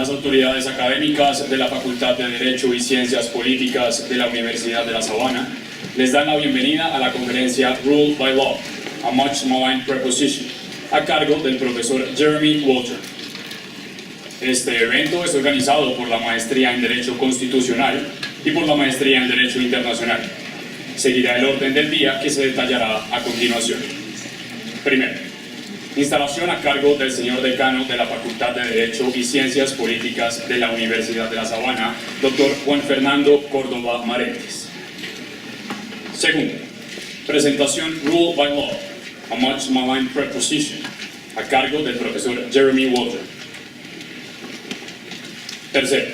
Las autoridades académicas de la Facultad de Derecho y Ciencias Políticas de la Universidad de la Sabana les dan la bienvenida a la conferencia Rule by Law, a Much Maligned Preposition, a cargo del profesor Jeremy Waldron. Este evento es organizado por la Maestría en Derecho Constitucional y por la Maestría en Derecho Internacional. Seguirá el orden del día que se detallará a continuación. Primero, instalación a cargo del señor decano de la Facultad de Derecho y Ciencias Políticas de la Universidad de la Sabana, Dr. Juan Fernando Córdoba Maretes. Segundo, presentación Rule by Law, a Much Maligned Preposition, a cargo del profesor Jeremy Waldron. Tercero,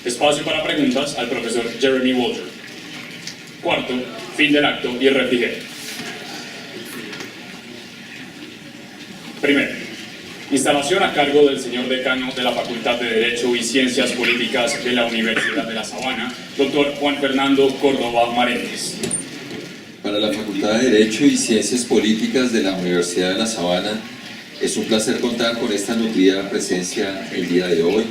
espacio para preguntas al profesor Jeremy Waldron. Cuarto, fin del acto y refrigerio. Primero, instalación a cargo del señor decano de la Facultad de Derecho y Ciencias Políticas de la Universidad de la Sabana, Dr. Juan Fernando Córdoba Maretes. Para la Facultad de Derecho y Ciencias Políticas de la Universidad de la Sabana, es un placer contar con esta nutrida presencia el día de hoy,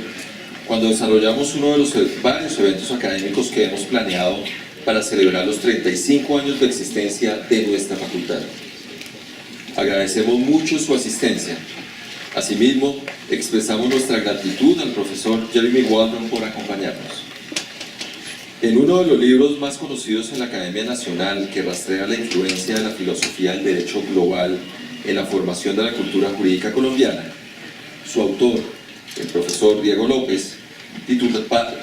cuando desarrollamos uno de los varios eventos académicos que hemos planeado para celebrar los 35 años de existencia de nuestra facultad. Agradecemos mucho su asistencia. Asimismo, expresamos nuestra gratitud al profesor Jeremy Waldron por acompañarnos. En uno de los libros más conocidos en la Academia Nacional, que rastrea la influencia de la filosofía del derecho global en la formación de la cultura jurídica colombiana, su autor, el profesor Diego López,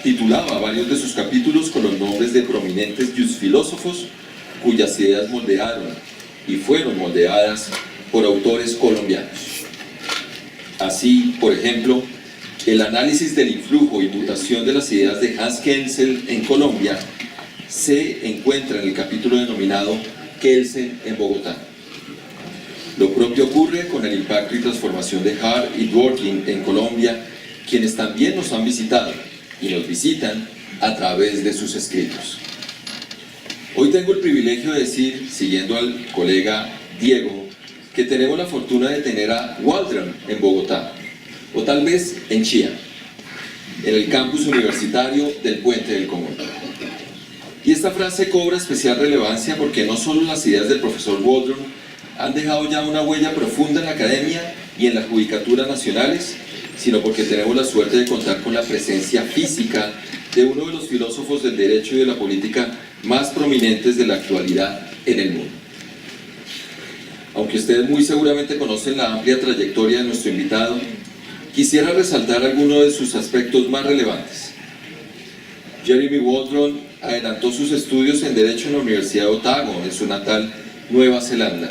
titulaba varios de sus capítulos con los nombres de prominentes filósofos cuyas ideas moldearon y fueron moldeadas por autores colombianos. Así, por ejemplo, el análisis del influjo y mutación de las ideas de Hans Kelsen en Colombia se encuentra en el capítulo denominado Kelsen en Bogotá. Lo propio ocurre con el impacto y transformación de Hart y Dworkin en Colombia, quienes también nos han visitado y nos visitan a través de sus escritos. Hoy tengo el privilegio de decir, siguiendo al colega Diego, que tenemos la fortuna de tener a Waldron en Bogotá, o tal vez en Chía, en el campus universitario del Puente del Común. Y esta frase cobra especial relevancia porque no solo las ideas del profesor Waldron han dejado ya una huella profunda en la academia y en la judicatura nacionales, sino porque tenemos la suerte de contar con la presencia física de uno de los filósofos del derecho y de la política más prominentes de la actualidad en el mundo. Aunque ustedes muy seguramente conocen la amplia trayectoria de nuestro invitado, quisiera resaltar algunos de sus aspectos más relevantes. Jeremy Waldron adelantó sus estudios en Derecho en la Universidad de Otago, en su natal Nueva Zelanda,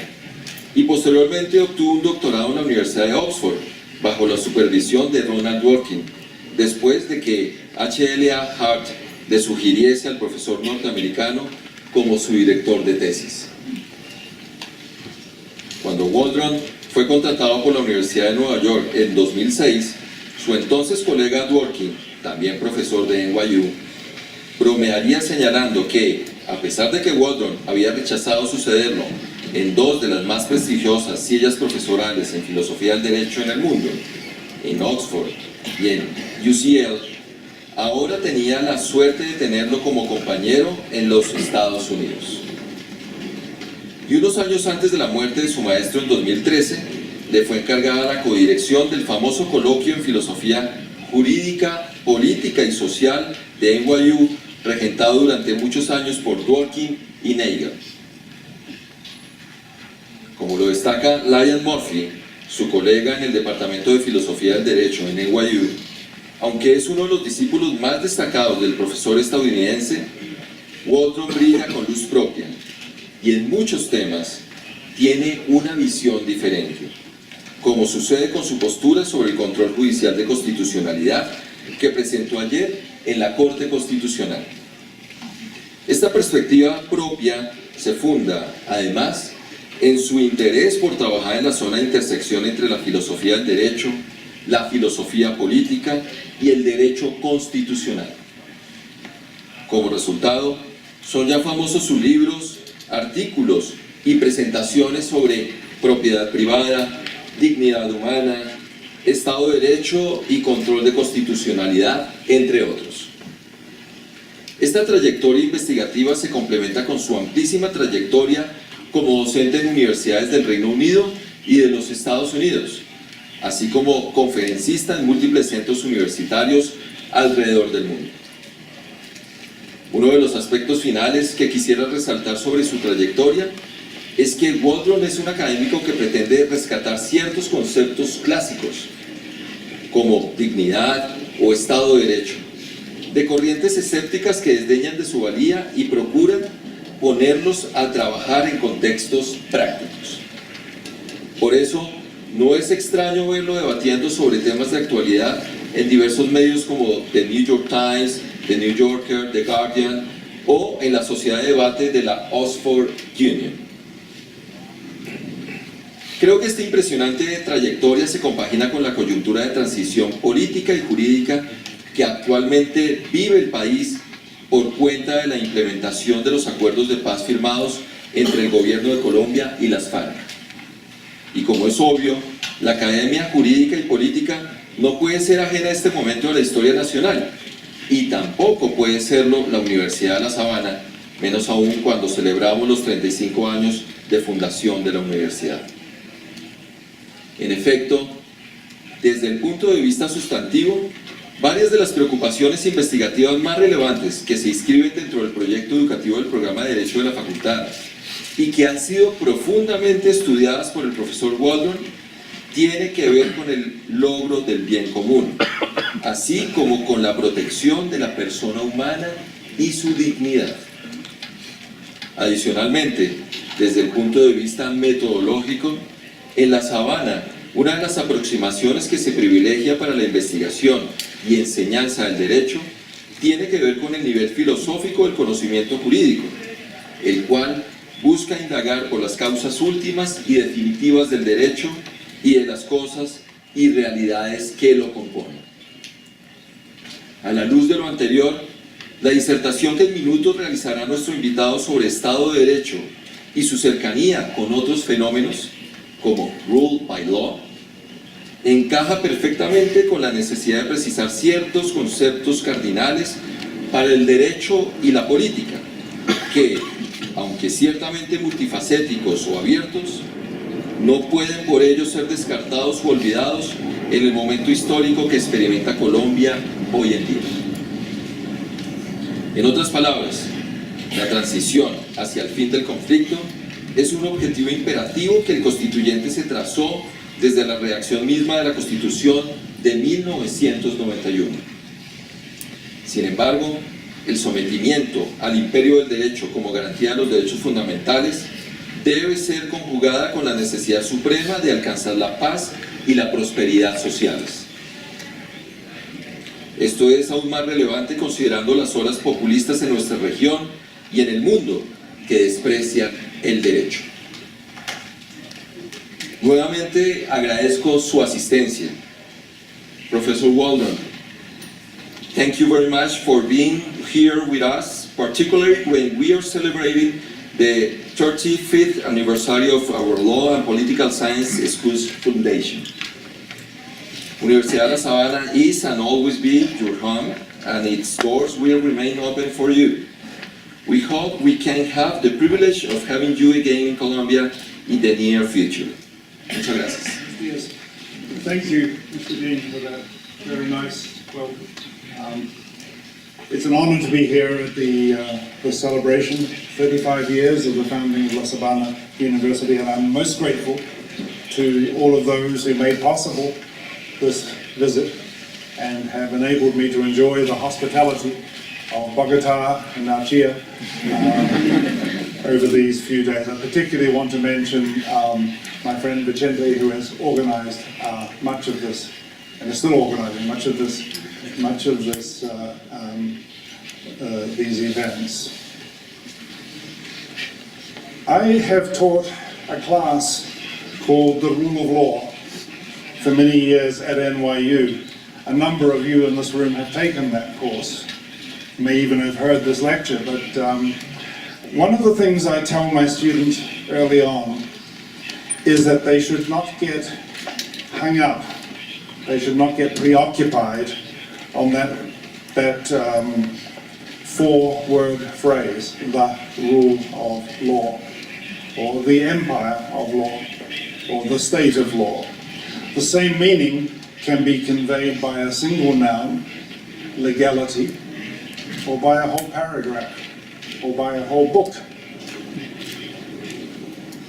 y posteriormente obtuvo un doctorado en la Universidad de Oxford, bajo la supervisión de Ronald Dworkin, después de que H.L.A. Hart le sugiriese al profesor norteamericano como su director de tesis. Cuando Waldron fue contratado por la Universidad de Nueva York en 2006, su entonces colega Dworkin, también profesor de NYU, bromearía señalando que, a pesar de que Waldron había rechazado sucederlo en dos de las más prestigiosas sillas profesorales en filosofía del derecho en el mundo, en Oxford y en UCL, ahora tenía la suerte de tenerlo como compañero en los Estados Unidos. Y unos años antes de la muerte de su maestro en 2013, le fue encargada la codirección del famoso coloquio en filosofía jurídica, política y social de NYU, regentado durante muchos años por Dworkin y Nagel. Como lo destaca Liam Murphy, su colega en el Departamento de Filosofía del Derecho en NYU, aunque es uno de los discípulos más destacados del profesor estadounidense, Waldron brilla con luz propia y en muchos temas tiene una visión diferente, como sucede con su postura sobre el control judicial de constitucionalidad que presentó ayer en la Corte Constitucional. Esta perspectiva propia se funda, además, en su interés por trabajar en la zona de intersección entre la filosofía del derecho, la filosofía política y el derecho constitucional. Como resultado, son ya famosos sus libros, artículos y presentaciones sobre propiedad privada, dignidad humana, Estado de Derecho y control de constitucionalidad, entre otros. Esta trayectoria investigativa se complementa con su amplísima trayectoria como docente en universidades del Reino Unido y de los Estados Unidos, así como conferencista en múltiples centros universitarios alrededor del mundo. Uno de los aspectos finales que quisiera resaltar sobre su trayectoria es que Waldron es un académico que pretende rescatar ciertos conceptos clásicos, como dignidad o Estado de Derecho, de corrientes escépticas que desdeñan de su valía y procuran ponerlos a trabajar en contextos prácticos. Por eso, no es extraño verlo debatiendo sobre temas de actualidad en diversos medios como The New York Times, The New Yorker, The Guardian o en la sociedad de debate de la Oxford Union. Creo que esta impresionante trayectoria se compagina con la coyuntura de transición política y jurídica que actualmente vive el país por cuenta de la implementación de los acuerdos de paz firmados entre el gobierno de Colombia y las FARC. Y como es obvio, la Academia Jurídica y Política no puede ser ajena a este momento de la historia nacional, y tampoco puede serlo la Universidad de La Sabana, menos aún cuando celebramos los 35 años de fundación de la universidad. En efecto, desde el punto de vista sustantivo, varias de las preocupaciones investigativas más relevantes que se inscriben dentro del proyecto educativo del programa de Derecho de la Facultad y que han sido profundamente estudiadas por el profesor Waldron tiene que ver con el logro del bien común, así como con la protección de la persona humana y su dignidad. Adicionalmente, desde el punto de vista metodológico, en la Sabana, una de las aproximaciones que se privilegia para la investigación y enseñanza del derecho tiene que ver con el nivel filosófico del conocimiento jurídico, el cual busca indagar por las causas últimas y definitivas del derecho y de las cosas y realidades que lo componen. A la luz de lo anterior, la disertación que en minutos realizará nuestro invitado sobre Estado de Derecho y su cercanía con otros fenómenos, como Rule by Law, encaja perfectamente con la necesidad de precisar ciertos conceptos cardinales para el derecho y la política, que, aunque ciertamente multifacéticos o abiertos, no pueden por ello ser descartados o olvidados en el momento histórico que experimenta Colombia hoy en día. En otras palabras, la transición hacia el fin del conflicto es un objetivo imperativo que el constituyente se trazó desde la redacción misma de la Constitución de 1991. Sin embargo, el sometimiento al imperio del derecho como garantía de los derechos fundamentales debe ser conjugada con la necesidad suprema de alcanzar la paz y la prosperidad sociales. Esto es aún más relevante considerando las olas populistas en nuestra región y en el mundo que desprecian el derecho. Nuevamente agradezco su asistencia. Professor Waldron, thank you very much for being here with us, particularly when we are celebrating the 35th anniversary of our Law and Political Science Schools Foundation. Universidad de La Sabana is and always be your home, and its doors will remain open for you. We hope we can have the privilege of having you again in Colombia in the near future. Muchas gracias. Yes. Thank you, Mr. Dean, for that very nice welcome. It's an honor to be here at the celebration, 35 years of the founding of La Sabana University, and I'm most grateful to all of those who made possible this visit and have enabled me to enjoy the hospitality of Bogota and Nachia over these few days. I particularly want to mention my friend Vicente, who has organized much of this, and is still organizing much of these events. I have taught a class called The Rule of Law for many years at NYU. A number of you in this room have taken that course. You may even have heard this lecture, but one of the things I tell my students early on is that they should not get hung up They should not get preoccupied on that four-word phrase, the rule of law, or the empire of law, or the state of law. The same meaning can be conveyed by a single noun, legality, or by a whole paragraph, or by a whole book.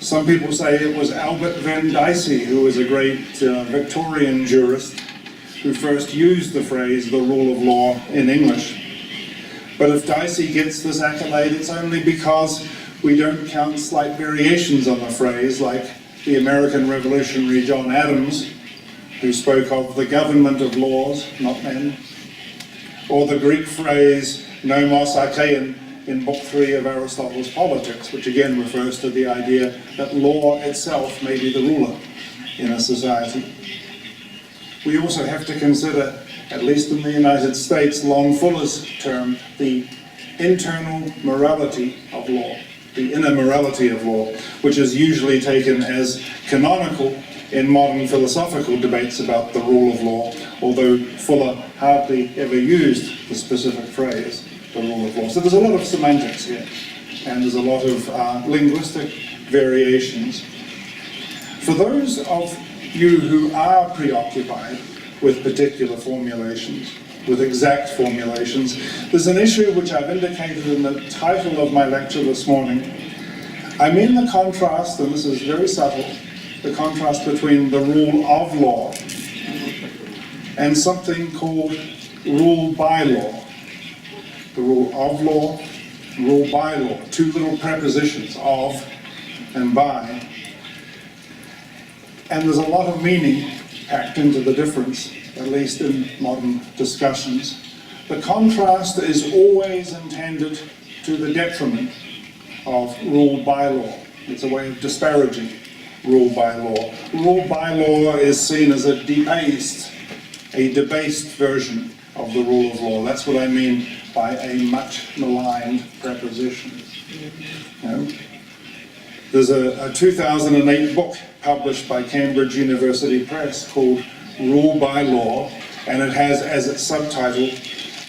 Some people say it was Albert Van Dicey, who was a great Victorian jurist, who first used the phrase, the rule of law, in English. But if Dicey gets this accolade, it's only because we don't count slight variations on the phrase, like the American revolutionary John Adams, who spoke of the government of laws, not men, or the Greek phrase nomos archein in Book 3 of Aristotle's Politics, which again refers to the idea that law itself may be the ruler in a society. We also have to consider, at least in the United States, Lon Fuller's term, the internal morality of law, the inner morality of law, which is usually taken as canonical in modern philosophical debates about the rule of law, although Fuller hardly ever used the specific phrase, the rule of law. So there's a lot of semantics here, and there's a lot of linguistic variations. For those of you who are preoccupied with particular formulations, with exact formulations, there's an issue which I've indicated in the title of my lecture this morning. I mean the contrast, and this is very subtle, the contrast between the rule of law and something called rule by law. The rule of law, rule by law, two little prepositions, of and by. And there's a lot of meaning packed into the difference, at least in modern discussions. The contrast is always intended to the detriment of rule by law. It's a way of disparaging rule by law. Rule by law is seen as a debased version of the rule of law. That's what I mean by a much maligned preposition. You know? There's a 2008 book published by Cambridge University Press called Rule by Law, and it has as its subtitle,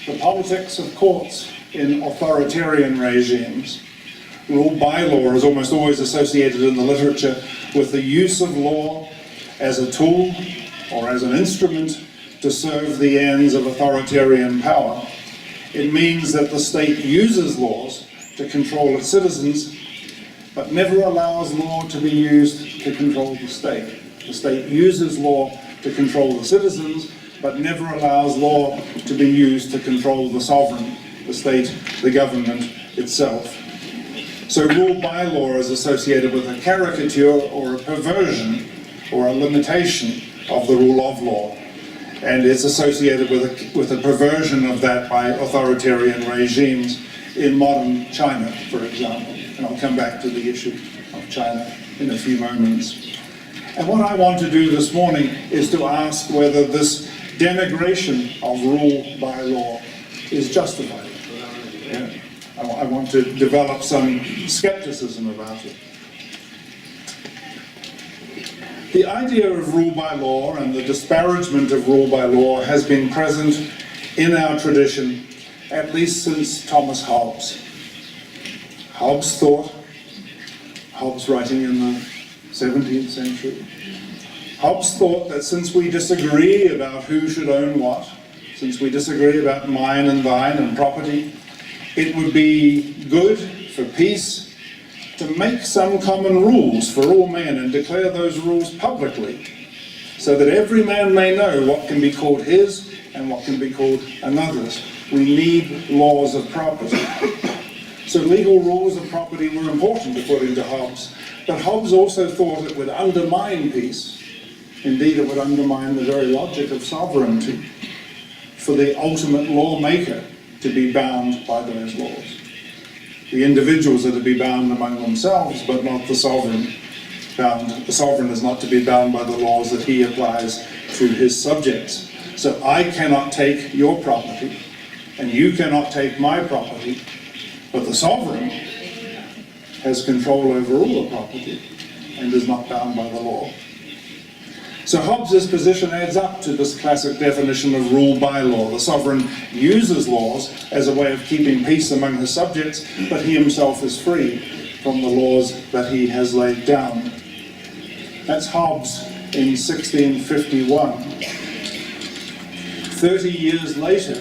The Politics of Courts in Authoritarian Regimes. Rule by law is almost always associated in the literature with the use of law as a tool or as an instrument to serve the ends of authoritarian power. It means that the state uses laws to control its citizens, but never allows law to be used to control the state. The state uses law to control the citizens, but never allows law to be used to control the sovereign, the state, the government itself. So rule by law is associated with a caricature or a perversion or a limitation of the rule of law. And it's associated with a perversion of that by authoritarian regimes in modern China, for example. And I'll come back to the issue of China in a few moments. And what I want to do this morning is to ask whether this denigration of rule by law is justified. Yeah. I want to develop some skepticism about it. The idea of rule by law and the disparagement of rule by law has been present in our tradition at least since Thomas Hobbes. Hobbes writing in the 17th century, Hobbes thought that since we disagree about who should own what, since we disagree about mine and thine and property, it would be good for peace to make some common rules for all men and declare those rules publicly, so that every man may know what can be called his and what can be called another's. We need laws of property. So legal rules of property were important according to Hobbes, but Hobbes also thought it would undermine peace. Indeed, it would undermine the very logic of sovereignty for the ultimate lawmaker to be bound by those laws. The individuals are to be bound among themselves, but not the sovereign. The sovereign is not to be bound by the laws that he applies to his subjects. So I cannot take your property, and you cannot take my property, but the sovereign has control over all the property and is not bound by the law. So Hobbes's position adds up to this classic definition of rule by law. The sovereign uses laws as a way of keeping peace among his subjects, but he himself is free from the laws that he has laid down. That's Hobbes in 1651. 30 years later,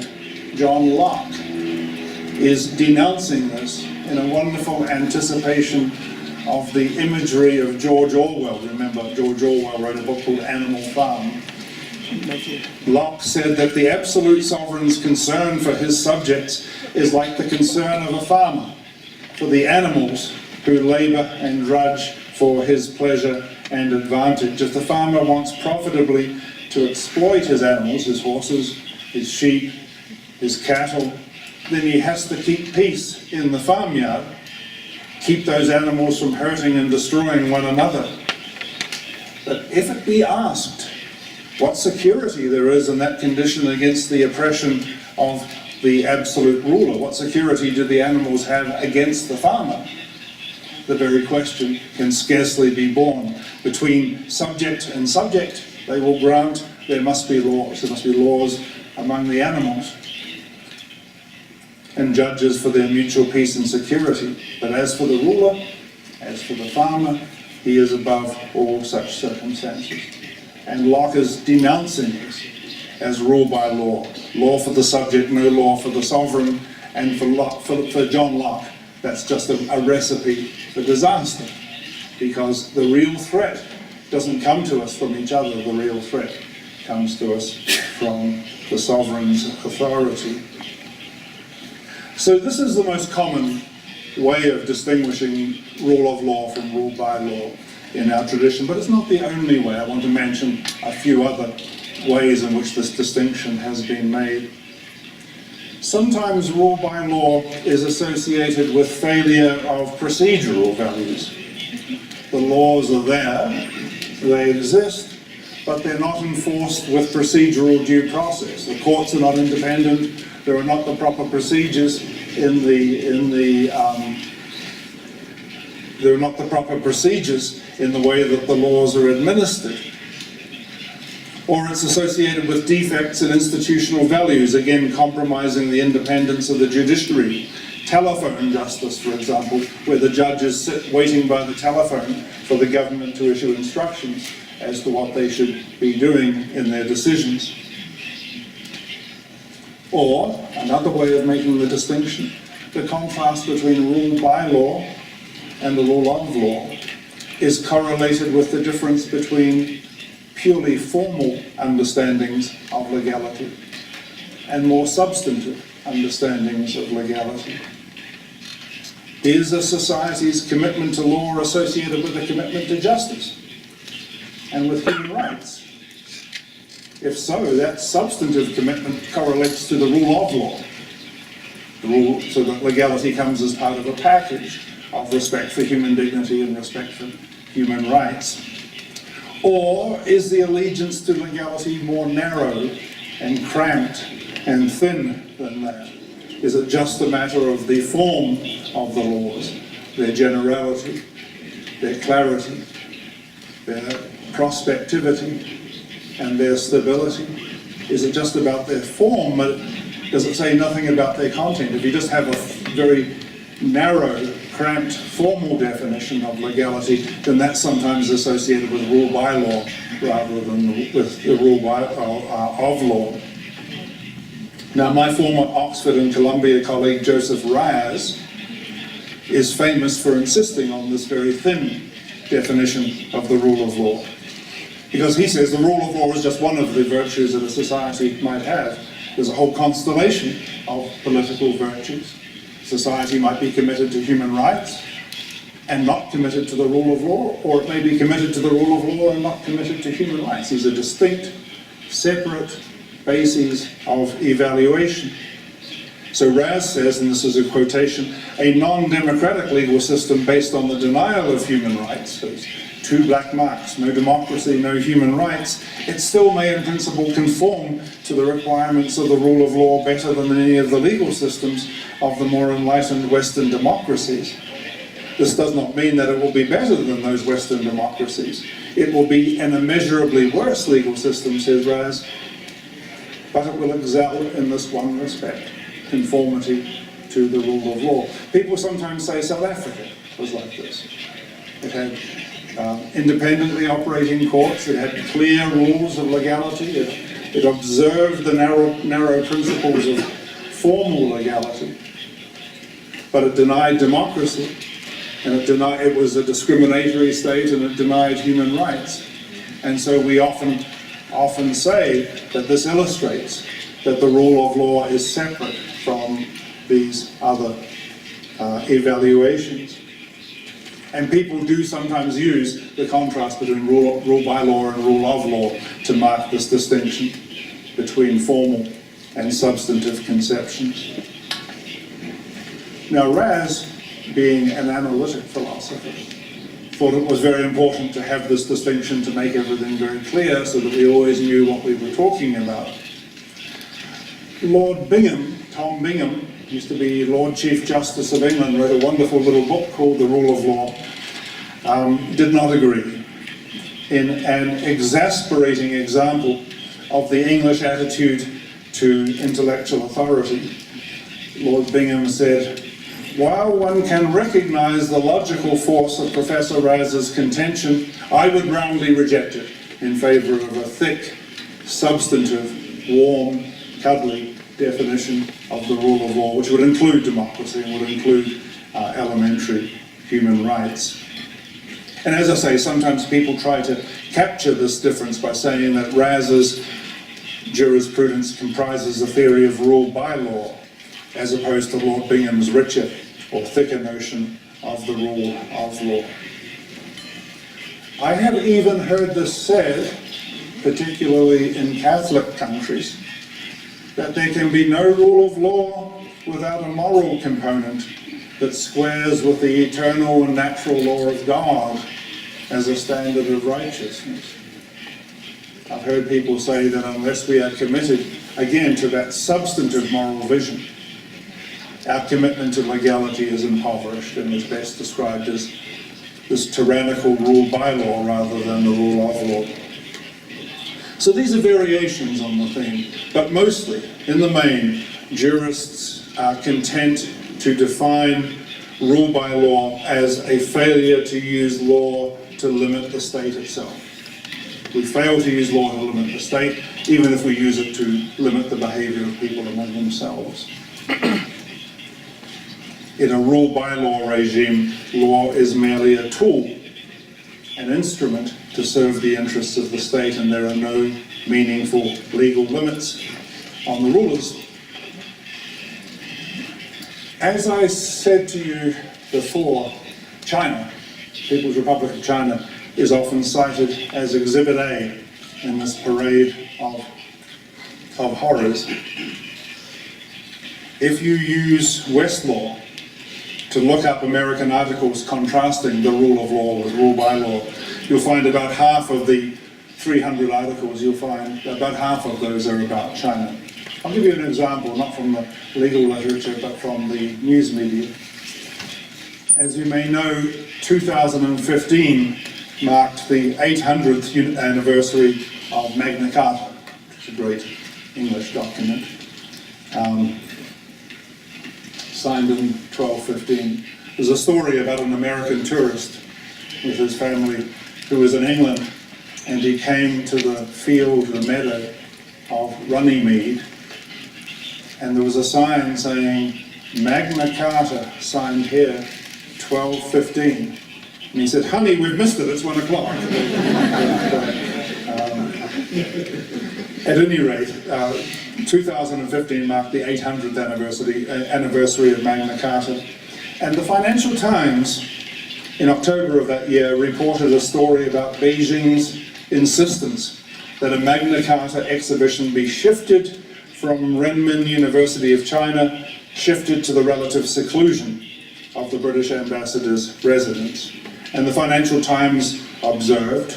John Locke is denouncing this in a wonderful anticipation of the imagery of George Orwell. Remember, George Orwell wrote a book called Animal Farm. Locke said that the absolute sovereign's concern for his subjects is like the concern of a farmer for the animals who labour and drudge for his pleasure and advantage. If the farmer wants profitably to exploit his animals, his horses, his sheep, his cattle, then he has to keep peace in the farmyard, keep those animals from hurting and destroying one another. But if it be asked what security there is in that condition against the oppression of the absolute ruler, what security do the animals have against the farmer? The very question can scarcely be borne. Between subject and subject, they will grant there must be laws. There must be laws among the animals and judges for their mutual peace and security. But as for the ruler, as for the farmer, he is above all such circumstances. And Locke is denouncing this as rule by law. Law for the subject, no law for the sovereign. And for John Locke, that's just a recipe for disaster. Because the real threat doesn't come to us from each other. The real threat comes to us from the sovereign's authority. So this is the most common way of distinguishing rule of law from rule by law in our tradition, but it's not the only way. I want to mention a few other ways in which this distinction has been made. Sometimes rule by law is associated with failure of procedural values. The laws are there, they exist, but they're not enforced with procedural due process. The courts are not independent. There are not the proper procedures there are not the proper procedures in the way that the laws are administered. Or it's associated with defects in institutional values, again compromising the independence of the judiciary. Telephone justice, for example, where the judges sit waiting by the telephone for the government to issue instructions as to what they should be doing in their decisions. Or, another way of making the distinction, the contrast between rule by law and the rule of law is correlated with the difference between purely formal understandings of legality and more substantive understandings of legality. Is a society's commitment to law associated with a commitment to justice and with human rights? If so, that substantive commitment correlates to the rule of law. The rule, so that legality comes as part of a package of respect for human dignity and respect for human rights. Or is the allegiance to legality more narrow and cramped and thin than that? Is it just a matter of the form of the laws, their generality, their clarity, their prospectivity, and their stability? Is it just about their form, but does it say nothing about their content? If you just have a very narrow, cramped, formal definition of legality, then that's sometimes associated with rule by law rather than with the rule of law. Now, my former Oxford and Columbia colleague Joseph Raz is famous for insisting on this very thin definition of the rule of law. Because he says the rule of law is just one of the virtues that a society might have. There's a whole constellation of political virtues. Society might be committed to human rights and not committed to the rule of law, or it may be committed to the rule of law and not committed to human rights. These are distinct, separate bases of evaluation. So Raz says, and this is a quotation, a non-democratic legal system based on the denial of human rights, so two black marks, no democracy, no human rights, it still may in principle conform to the requirements of the rule of law better than any of the legal systems of the more enlightened Western democracies. This does not mean that it will be better than those Western democracies. It will be an immeasurably worse legal system, says Raz, but it will excel in this one respect, conformity to the rule of law. People sometimes say South Africa was like this. It had independently operating courts, it had clear rules of legality, it observed the narrow principles of formal legality, but it denied democracy, and it was a discriminatory state, and it denied human rights. And so we often say that this illustrates that the rule of law is separate from these other evaluations. And people do sometimes use the contrast between rule by law and rule of law to mark this distinction between formal and substantive conceptions. Now, Raz, being an analytic philosopher, thought it was very important to have this distinction to make everything very clear so that we always knew what we were talking about. Lord Bingham, Tom Bingham, used to be Lord Chief Justice of England, wrote a wonderful little book called The Rule of Law, did not agree. In an exasperating example of the English attitude to intellectual authority, Lord Bingham said, "While one can recognize the logical force of Professor Raz's contention, I would roundly reject it in favor of a thick, substantive, warm, cuddly definition of the rule of law, which would include democracy and would include elementary human rights." And as I say, sometimes people try to capture this difference by saying that Raz's jurisprudence comprises a theory of rule by law, as opposed to Lord Bingham's richer or thicker notion of the rule of law. I have even heard this said, particularly in Catholic countries, that there can be no rule of law without a moral component that squares with the eternal and natural law of God as a standard of righteousness. I've heard people say that unless we are committed, again, to that substantive moral vision, our commitment to legality is impoverished and is best described as this tyrannical rule by law rather than the rule of law. So these are variations on the theme, but mostly, in the main, jurists are content to define rule by law as a failure to use law to limit the state itself. We fail to use law to limit the state, even if we use it to limit the behavior of people among themselves. In a rule by law regime, law is merely a tool, an instrument to serve the interests of the state, and there are no meaningful legal limits on the rulers. As I said to you before, China, People's Republic of China, is often cited as Exhibit A in this parade of horrors. If you use Westlaw to look up American articles contrasting the rule of law with rule by law, you'll find about half of the 300 articles, you'll find about half of those are about China. I'll give you an example, not from the legal literature, but from the news media. As you may know, 2015 marked the 800th anniversary of Magna Carta, which is a great English document, signed in 1215. There's a story about an American tourist with his family who was in England, and he came to the field, the meadow of Runnymede, and there was a sign saying, Magna Carta signed here, 1215. And he said, honey, we've missed it, it's 1 o'clock. At any rate, 2015 marked the 800th anniversary of Magna Carta. And the Financial Times, in October of that year, reported a story about Beijing's insistence that a Magna Carta exhibition be shifted from Renmin University of China, shifted to the relative seclusion of the British ambassador's residence. And the Financial Times observed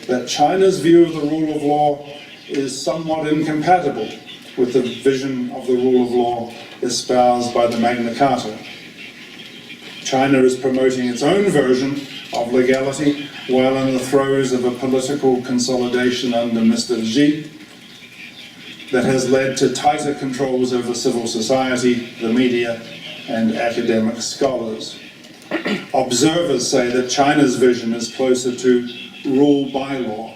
that China's view of the rule of law is somewhat incompatible with the vision of the rule of law espoused by the Magna Carta. China is promoting its own version of legality while in the throes of a political consolidation under Mr. Xi that has led to tighter controls over civil society, the media, and academic scholars. Observers say that China's vision is closer to rule by law,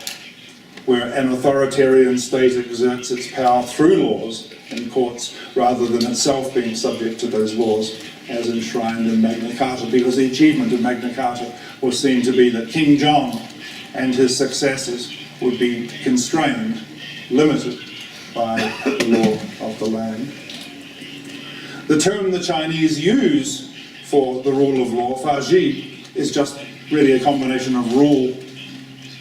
where an authoritarian state exerts its power through laws and courts rather than itself being subject to those laws as enshrined in Magna Carta, because the achievement of Magna Carta was seen to be that King John and his successors would be constrained, limited by the law of the land. The term the Chinese use for the rule of law, faji, is just really a combination of rule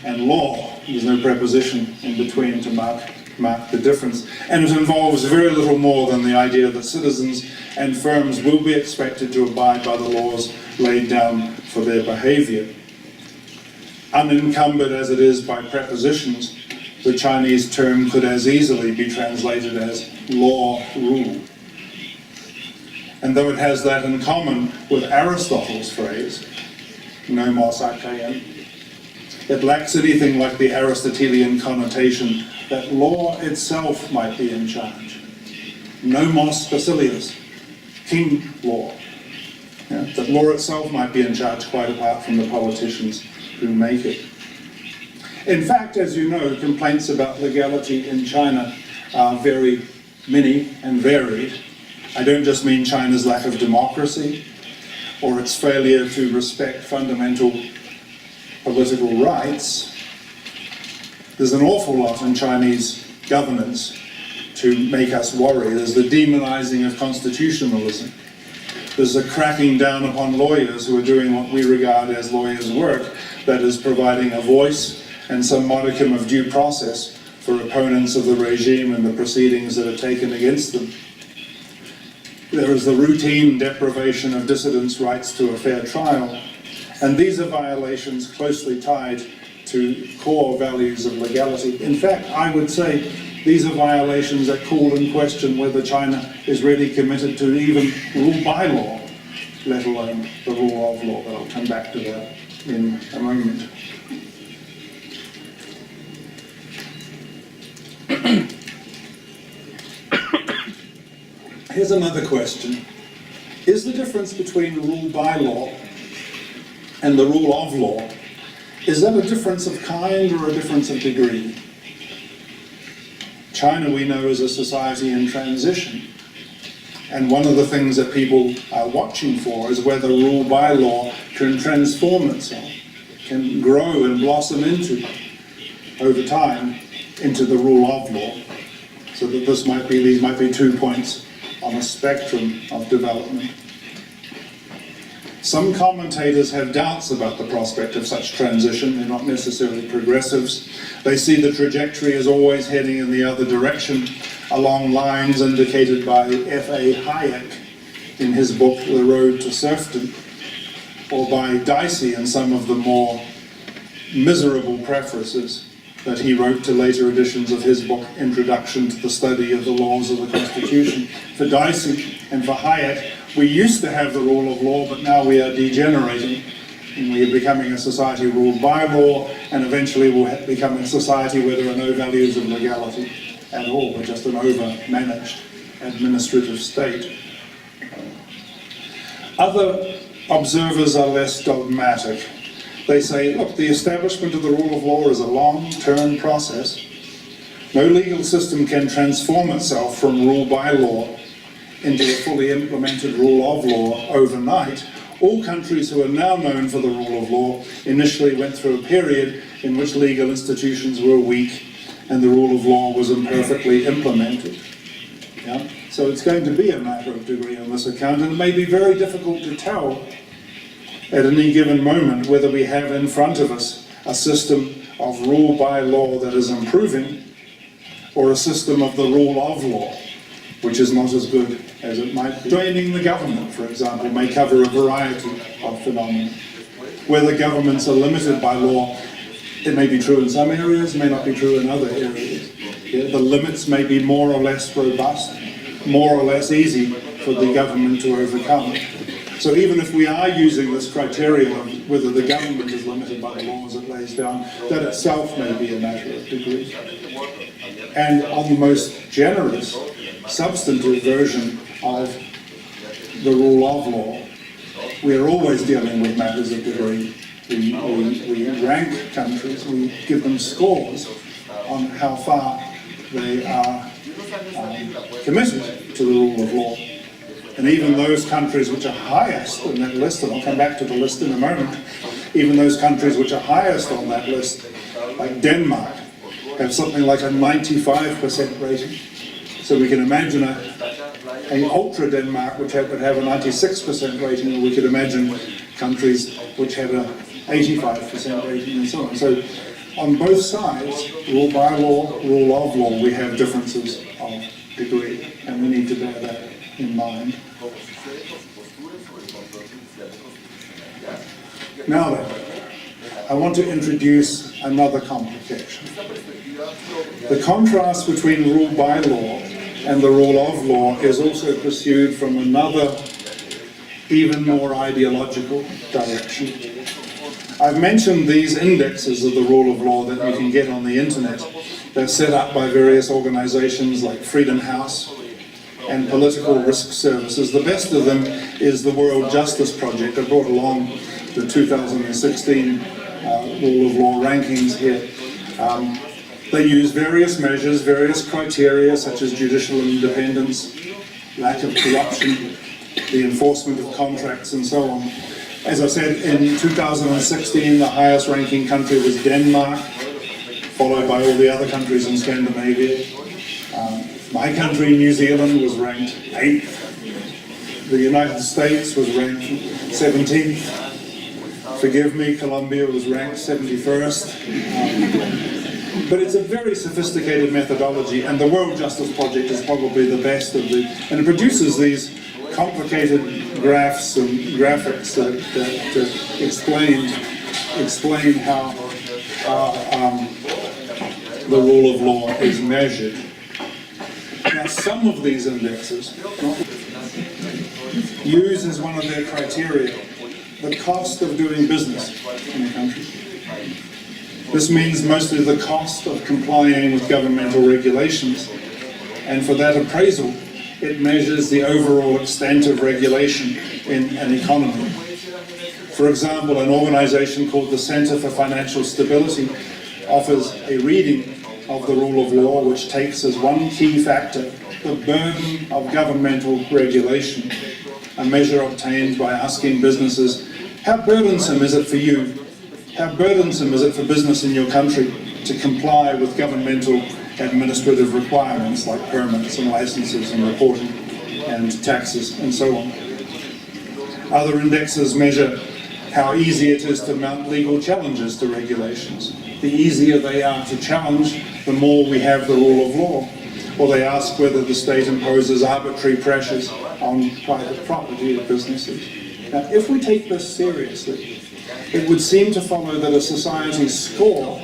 and law. There's no preposition in between to mark the difference. And it involves very little more than the idea that citizens and firms will be expected to abide by the laws laid down for their behavior. Unencumbered as it is by prepositions, the Chinese term could as easily be translated as law rule. And though it has that in common with Aristotle's phrase, nomos archaean, it lacks anything like the Aristotelian connotation that law itself might be in charge. Nomos basileus, king law. Yeah, that law itself might be in charge quite apart from the politicians who make it. In fact, as you know, complaints about legality in China are very many and varied. I don't just mean China's lack of democracy or its failure to respect fundamental political rights. There's an awful lot in Chinese governance to make us worry. There's the demonizing of constitutionalism. There's a cracking down upon lawyers who are doing what we regard as lawyers' work, that is providing a voice and some modicum of due process for opponents of the regime and the proceedings that are taken against them. There is the routine deprivation of dissidents' rights to a fair trial, and these are violations closely tied to core values of legality. In fact, I would say these are violations that call in question whether China is really committed to even rule by law, let alone the rule of law, but I'll come back to that in a moment. Here's another question. Is the difference between rule by law and the rule of law, is that a difference of kind or a difference of degree? China, we know, is a society in transition. And one of the things that people are watching for is whether rule by law can transform itself, can grow and blossom into, over time, into the rule of law. So that these might be 2 points on a spectrum of development. Some commentators have doubts about the prospect of such transition. They're not necessarily progressives. They see the trajectory as always heading in the other direction, along lines indicated by F.A. Hayek in his book, The Road to Serfdom, or by Dicey in some of the more miserable prefaces that he wrote to later editions of his book, Introduction to the Study of the Laws of the Constitution. For Dicey and for Hayek, we used to have the rule of law, but now we are degenerating, and we are becoming a society ruled by law, and eventually we'll become a society where there are no values of legality at all. We're just an over-managed administrative state. Other observers are less dogmatic. They say, look, the establishment of the rule of law is a long-term process. No legal system can transform itself from rule by law into a fully implemented rule of law overnight. All countries who are now known for the rule of law initially went through a period in which legal institutions were weak and the rule of law was imperfectly implemented. Yeah? So it's going to be a matter of degree on this account, and it may be very difficult to tell at any given moment whether we have in front of us a system of rule by law that is improving, or a system of the rule of law, which is not as good as it might be. Training the government, for example, may cover a variety of phenomena. Whether governments are limited by law, it may be true in some areas, may not be true in other areas. Yeah, the limits may be more or less robust, more or less easy for the government to overcome. So even if we are using this criterion of whether the government is limited by the laws it lays down, that itself may be a matter of degree. And on the most generous, substantive version of the rule of law, we are always dealing with matters of degree. We rank countries, we give them scores on how far they are committed to the rule of law. And even those countries which are highest on that list, and I'll come back to the list in a moment, even those countries which are highest on that list, like Denmark, have something like a 95% rating. So we can imagine an ultra Denmark which would have a 96% rating, or we could imagine countries which have a 85% rating and so on. So on both sides, rule by law, rule of law, we have differences of degree, and we need to bear that in mind. Now then, I want to introduce another complication. The contrast between rule by law and the rule of law is also pursued from another, even more ideological direction. I've mentioned these indexes of the rule of law that you can get on the internet. They're set up by various organizations like Freedom House and Political Risk Services. The best of them is the World Justice Project. I brought along the 2016 rule of law rankings here. They use various measures, various criteria such as judicial independence, lack of corruption, the enforcement of contracts and so on. As I said, in 2016 the highest ranking country was Denmark, followed by all the other countries in Scandinavia. My country, New Zealand, was ranked 8th. The United States was ranked 17th. Forgive me, Colombia was ranked 71st. But it's a very sophisticated methodology, and the World Justice Project is probably the best of the, and it produces these complicated graphs and graphics that explain how the rule of law is measured. Now, some of these indexes use as one of their criteria the cost of doing business in a country. This means mostly the cost of complying with governmental regulations, and for that appraisal, it measures the overall extent of regulation in an economy. For example, an organization called the Center for Financial Stability offers a reading of the rule of law which takes as one key factor the burden of governmental regulation, a measure obtained by asking businesses, how burdensome is it for you? How burdensome is it for business in your country to comply with governmental administrative requirements like permits and licenses and reporting and taxes and so on? Other indexes measure how easy it is to mount legal challenges to regulations. The easier they are to challenge, the more we have the rule of law. Or they ask whether the state imposes arbitrary pressures on private property of businesses. Now, if we take this seriously, it would seem to follow that a society's score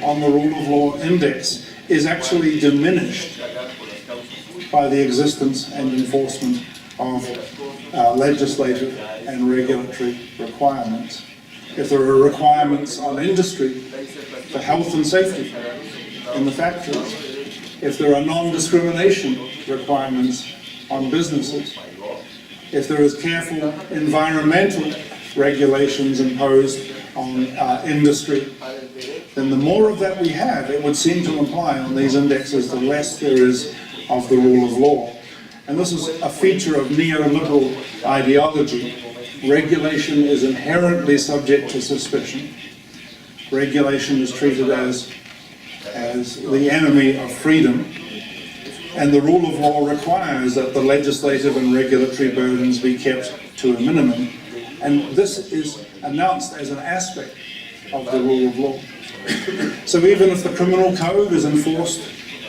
on the rule of law index is actually diminished by the existence and enforcement of legislative and regulatory requirements. If there are requirements on industry for health and safety in the factories, if there are non-discrimination requirements on businesses, if there is careful environmental regulations imposed on industry, then the more of that we have, it would seem to imply on these indexes, the less there is of the rule of law. And this is a feature of neoliberal ideology. Regulation is inherently subject to suspicion. Regulation is treated as the enemy of freedom. And the rule of law requires that the legislative and regulatory burdens be kept to a minimum. And this is announced as an aspect of the rule of law. So even if the criminal code is enforced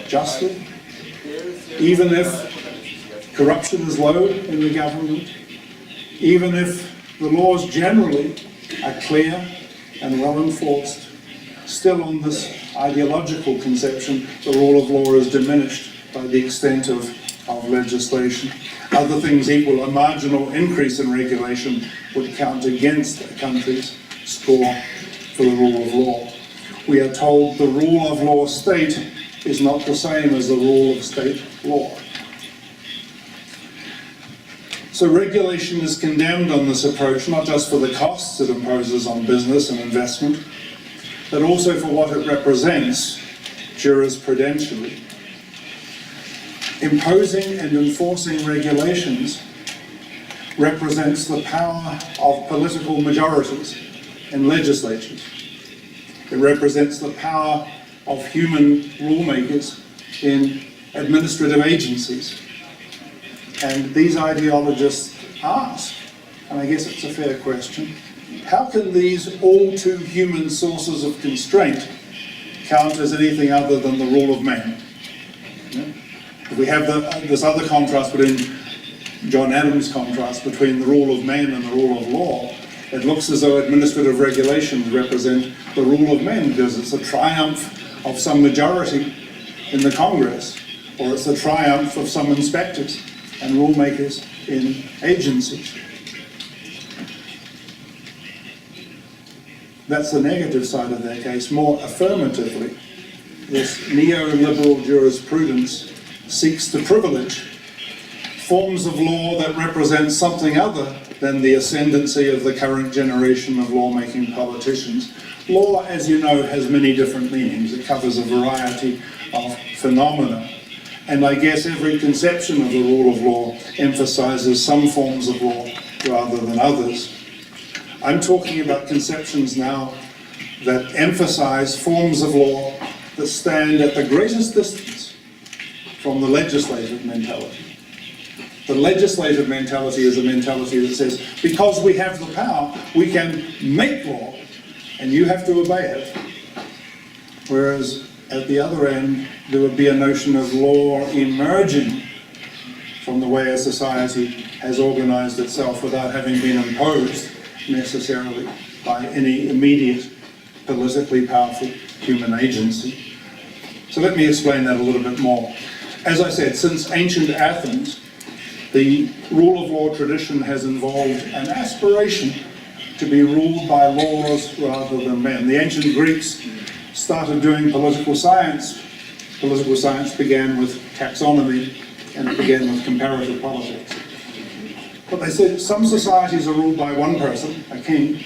justly, even if corruption is low in the government, even if the laws generally are clear and well enforced, still on this ideological conception, the rule of law is diminished by the extent of legislation. other things equal, a marginal increase in regulation would count against a country's score for the rule of law. We are told the rule of law state is not the same as the rule of state law. So regulation is condemned on this approach, not just for the costs it imposes on business and investment, but also for what it represents jurisprudentially. Imposing and enforcing regulations represents the power of political majorities in legislatures. It represents the power of human lawmakers in administrative agencies. And these ideologists ask, and I guess it's a fair question, how can these all too human sources of constraint count as anything other than the rule of man? If we have this other contrast between John Adams' contrast between the rule of man and the rule of law, it looks as though administrative regulations represent the rule of man because it's a triumph of some majority in the Congress, or it's a triumph of some inspectors and lawmakers in agencies. That's the negative side of that case. More affirmatively, this neoliberal jurisprudence seeks to privilege forms of law that represent something other than the ascendancy of the current generation of lawmaking politicians. Law, as you know, has many different meanings. It covers a variety of phenomena. And I guess every conception of the rule of law emphasizes some forms of law rather than others. I'm talking about conceptions now that emphasize forms of law that stand at the greatest distance from the legislative mentality. The legislative mentality is a mentality that says, because we have the power, we can make law, and you have to obey it. Whereas at the other end, there would be a notion of law emerging from the way a society has organized itself without having been imposed necessarily by any immediate politically powerful human agency. So let me explain that a little bit more. As I said, since ancient Athens, the rule of law tradition has involved an aspiration to be ruled by laws rather than men. The ancient Greeks started doing political science. Political science began with taxonomy, and it began with comparative politics. But they said some societies are ruled by one person, a king,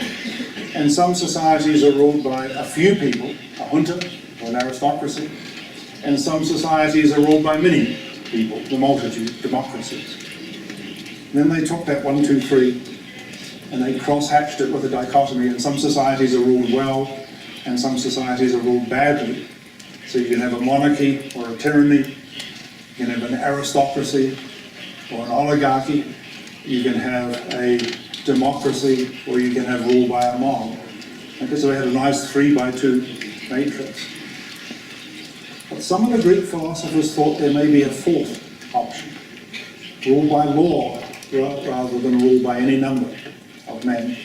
and some societies are ruled by a few people, a junta, or an aristocracy, and some societies are ruled by many people, the multitude, democracies. And then they took that 1, 2, 3, and they cross-hatched it with a dichotomy, and some societies are ruled well, and some societies are ruled badly. So you can have a monarchy or a tyranny, you can have an aristocracy or an oligarchy, you can have a democracy, or you can have rule by a mob. Okay, so we had a nice 3-by-2 matrix. But some of the Greek philosophers thought there may be a fourth option, rule by law rather than rule by any number of men.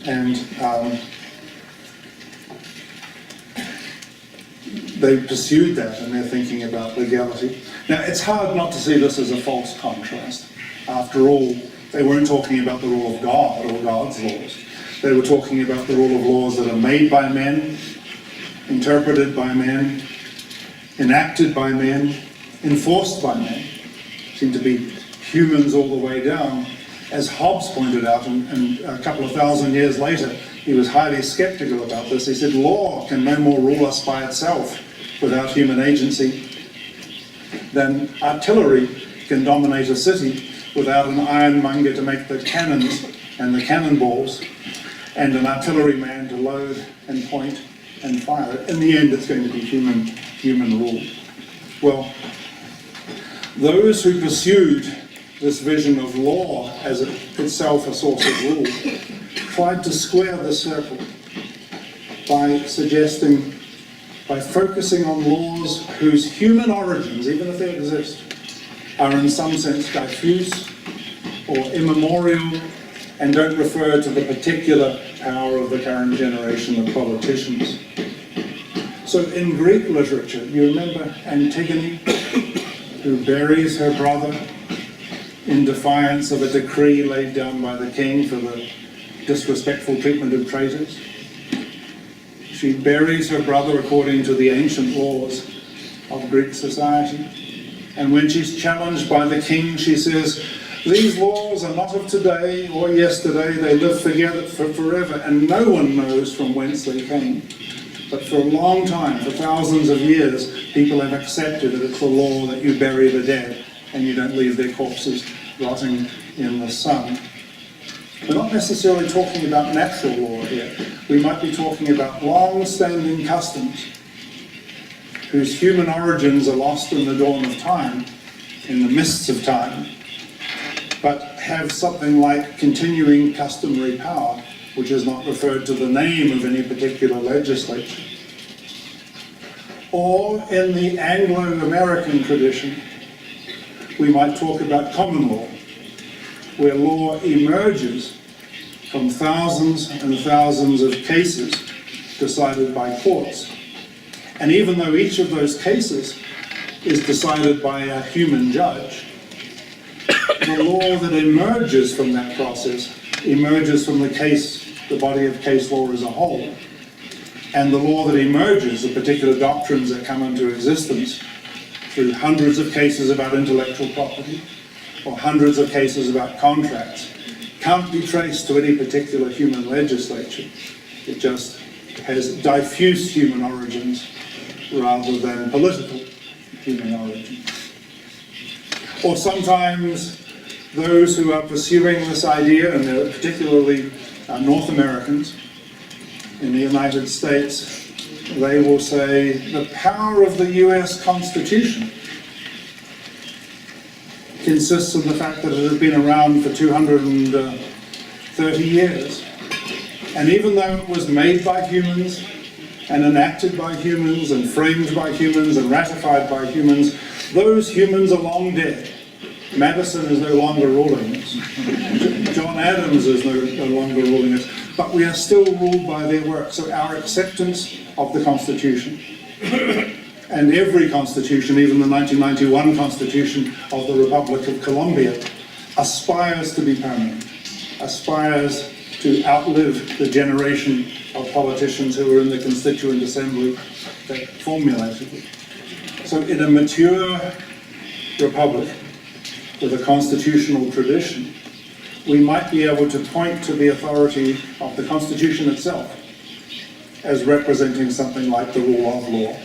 And they pursued that in their thinking about legality. Now, it's hard not to see this as a false contrast. After all, they weren't talking about the rule of God or God's laws. They were talking about the rule of laws that are made by men, interpreted by men, enacted by men, enforced by men. Seem to be humans all the way down. As Hobbes pointed out, and a couple of thousand years later, he was highly skeptical about this. He said, law can no more rule us by itself without human agency than artillery can dominate a city without an ironmonger to make the cannons and the cannonballs and an artilleryman to load and point and fire it. In the end, it's going to be human rule. Well, those who pursued this vision of law as itself a source of rule tried to square the circle by suggesting, by focusing on laws whose human origins, even if they exist, are in some sense diffuse or immemorial and don't refer to the particular power of the current generation of politicians. So in Greek literature, you remember Antigone? who buries her brother in defiance of a decree laid down by the king for the disrespectful treatment of traitors. She buries her brother according to the ancient laws of Greek society. And when she's challenged by the king, she says, "These laws are not of today or yesterday, they live together for forever, and no one knows from whence they came. But for a long time, for thousands of years, people have accepted that it's the law that you bury the dead and you don't leave their corpses rotting in the sun." We're not necessarily talking about natural law here. We might be talking about long-standing customs whose human origins are lost in the dawn of time, in the mists of time, but have something like continuing customary power, which is not referred to the name of any particular legislature. Or in the Anglo-American tradition, we might talk about common law, where law emerges from thousands and thousands of cases decided by courts. And even though each of those cases is decided by a human judge, the law that emerges from that process emerges from the body of case law as a whole. And the law that emerges, the particular doctrines that come into existence through hundreds of cases about intellectual property or hundreds of cases about contracts, can't be traced to any particular human legislature. It just has diffuse human origins rather than political human origins. Or sometimes those who are pursuing this idea, and they're particularly North Americans in the United States, they will say the power of the US Constitution consists of the fact that it has been around for 230 years. And even though it was made by humans and enacted by humans and framed by humans and ratified by humans, those humans are long dead. Madison is no longer ruling us. John Adams is no longer ruling us. But we are still ruled by their work. So our acceptance of the Constitution, and every constitution, even the 1991 Constitution of the Republic of Colombia, aspires to be permanent, aspires to outlive the generation of politicians who were in the Constituent Assembly that formulated it. So in a mature republic with a constitutional tradition, we might be able to point to the authority of the Constitution itself as representing something like the rule of law,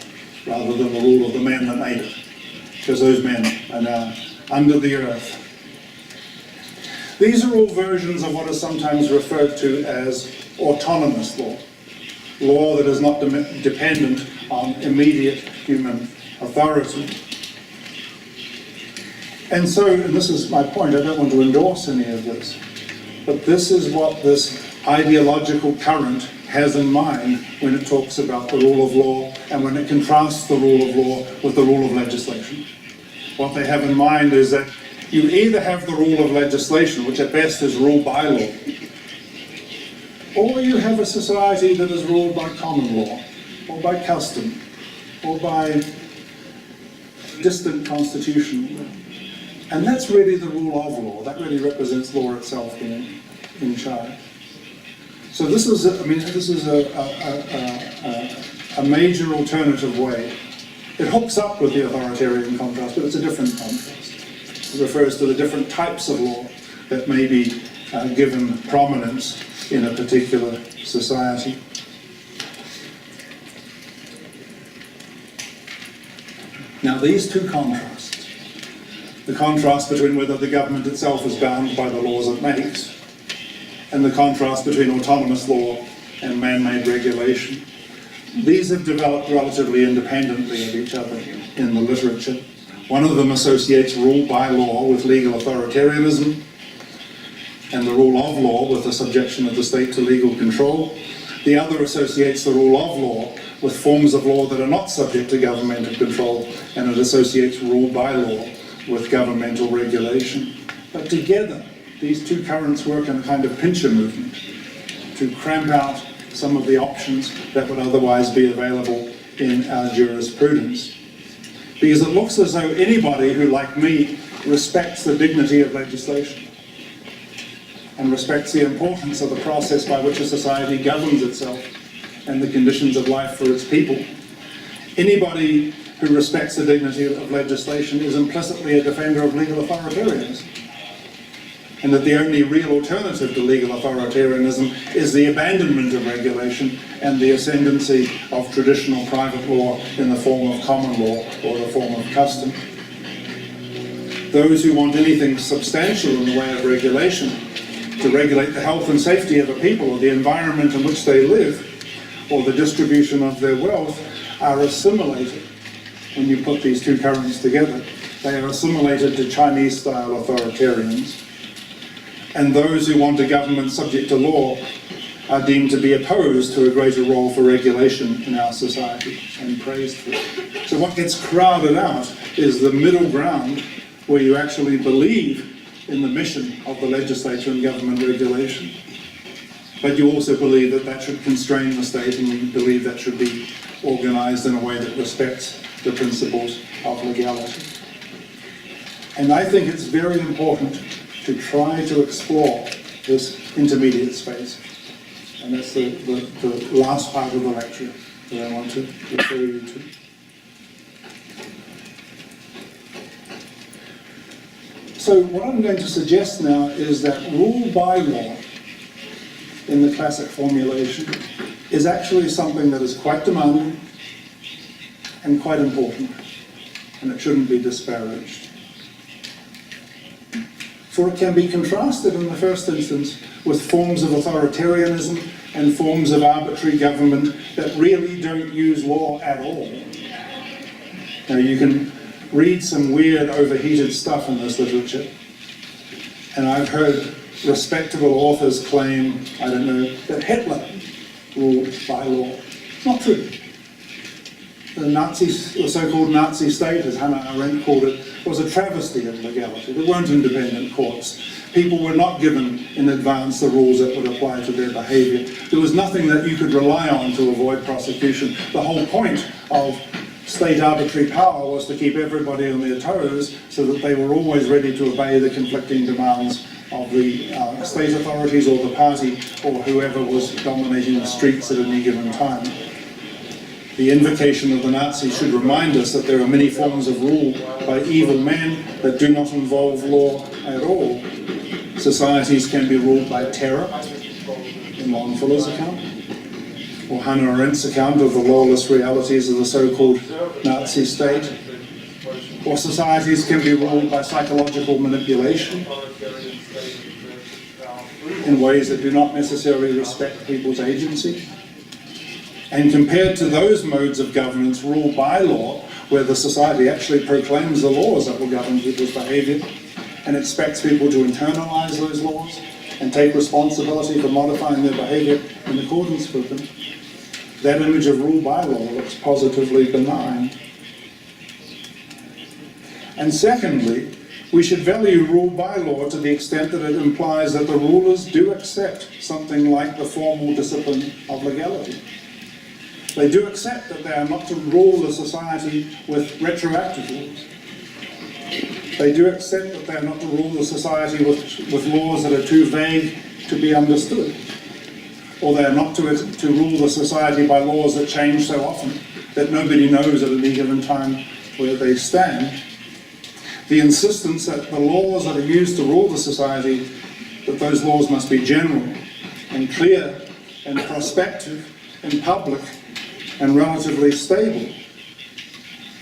rather than the rule of the man that made it, because those men are now under the earth. These are all versions of what is sometimes referred to as autonomous law, law that is not dependent on immediate human authority. And so, and this is my point, I don't want to endorse any of this, but this is what this ideological current has in mind when it talks about the rule of law and when it contrasts the rule of law with the rule of legislation. What they have in mind is that you either have the rule of legislation, which at best is ruled by law, or you have a society that is ruled by common law, or by custom, or by distant constitutional law. And that's really the rule of law. That really represents law itself being in charge. So this is, a major alternative way. It hooks up with the authoritarian contrast, but it's a different contrast. It refers to the different types of law that may be given prominence in a particular society. Now these two contrasts, the contrast between whether the government itself is bound by the laws it makes, and the contrast between autonomous law and man-made regulation, these have developed relatively independently of each other in the literature. One of them associates rule by law with legal authoritarianism, and the rule of law with the subjection of the state to legal control. The other associates the rule of law with forms of law that are not subject to governmental control, and it associates rule by law with governmental regulation. But together, these two currents work in a kind of pincher movement to cramp out some of the options that would otherwise be available in our jurisprudence. because it looks as though anybody who, like me, respects the dignity of legislation and respects the importance of the process by which a society governs itself and the conditions of life for its people. Anybody who respects the dignity of legislation is implicitly a defender of legal authoritarianism, and that the only real alternative to legal authoritarianism is the abandonment of regulation and the ascendancy of traditional private law in the form of common law or the form of custom. Those who want anything substantial in the way of regulation, to regulate the health and safety of a people or the environment in which they live or the distribution of their wealth, are assimilated. When you put these two currents together, they are assimilated to Chinese-style authoritarians. And those who want a government subject to law are deemed to be opposed to a greater role for regulation in our society and praised for it. So what gets crowded out is the middle ground where you actually believe in the mission of the legislature and government regulation. But you also believe that that should constrain the state, and you believe that should be organized in a way that respects the principles of legality. And I think it's very important to try to explore this intermediate space. And that's the last part of the lecture that I want to refer you to. So what I'm going to suggest now is that rule by law, in the classic formulation, is actually something that is quite demanding and quite important, and it shouldn't be disparaged. For it can be contrasted in the first instance with forms of authoritarianism and forms of arbitrary government that really don't use law at all. Now you can read some weird, overheated stuff in this literature, and I've heard respectable authors claim, I don't know, that Hitler ruled by law. It's not true. The Nazis, the so-called Nazi state, as Hannah Arendt called it, was a travesty of legality. There weren't independent courts. People were not given in advance the rules that would apply to their behavior. There was nothing that you could rely on to avoid prosecution. The whole point of state arbitrary power was to keep everybody on their toes so that they were always ready to obey the conflicting demands of the state authorities or the party or whoever was dominating the streets at any given time. The invocation of the Nazis should remind us that there are many forms of rule by evil men that do not involve law at all. Societies can be ruled by terror, in Longfellow's account, or Hannah Arendt's account of the lawless realities of the so-called Nazi state. Or societies can be ruled by psychological manipulation in ways that do not necessarily respect people's agency. And compared to those modes of governance ruled by law, where the society actually proclaims the laws that will govern people's behavior and expects people to internalize those laws and take responsibility for modifying their behavior in accordance with them, that image of rule by law looks positively benign. And secondly, we should value rule by law to the extent that it implies that the rulers do accept something like the formal discipline of legality. They do accept that they are not to rule the society with retroactive laws. They do accept that they are not to rule the society with laws that are too vague to be understood. Or they are not to rule the society by laws that change so often that nobody knows at any given time where they stand. The insistence that the laws that are used to rule the society, that those laws must be general and clear and prospective and public and relatively stable.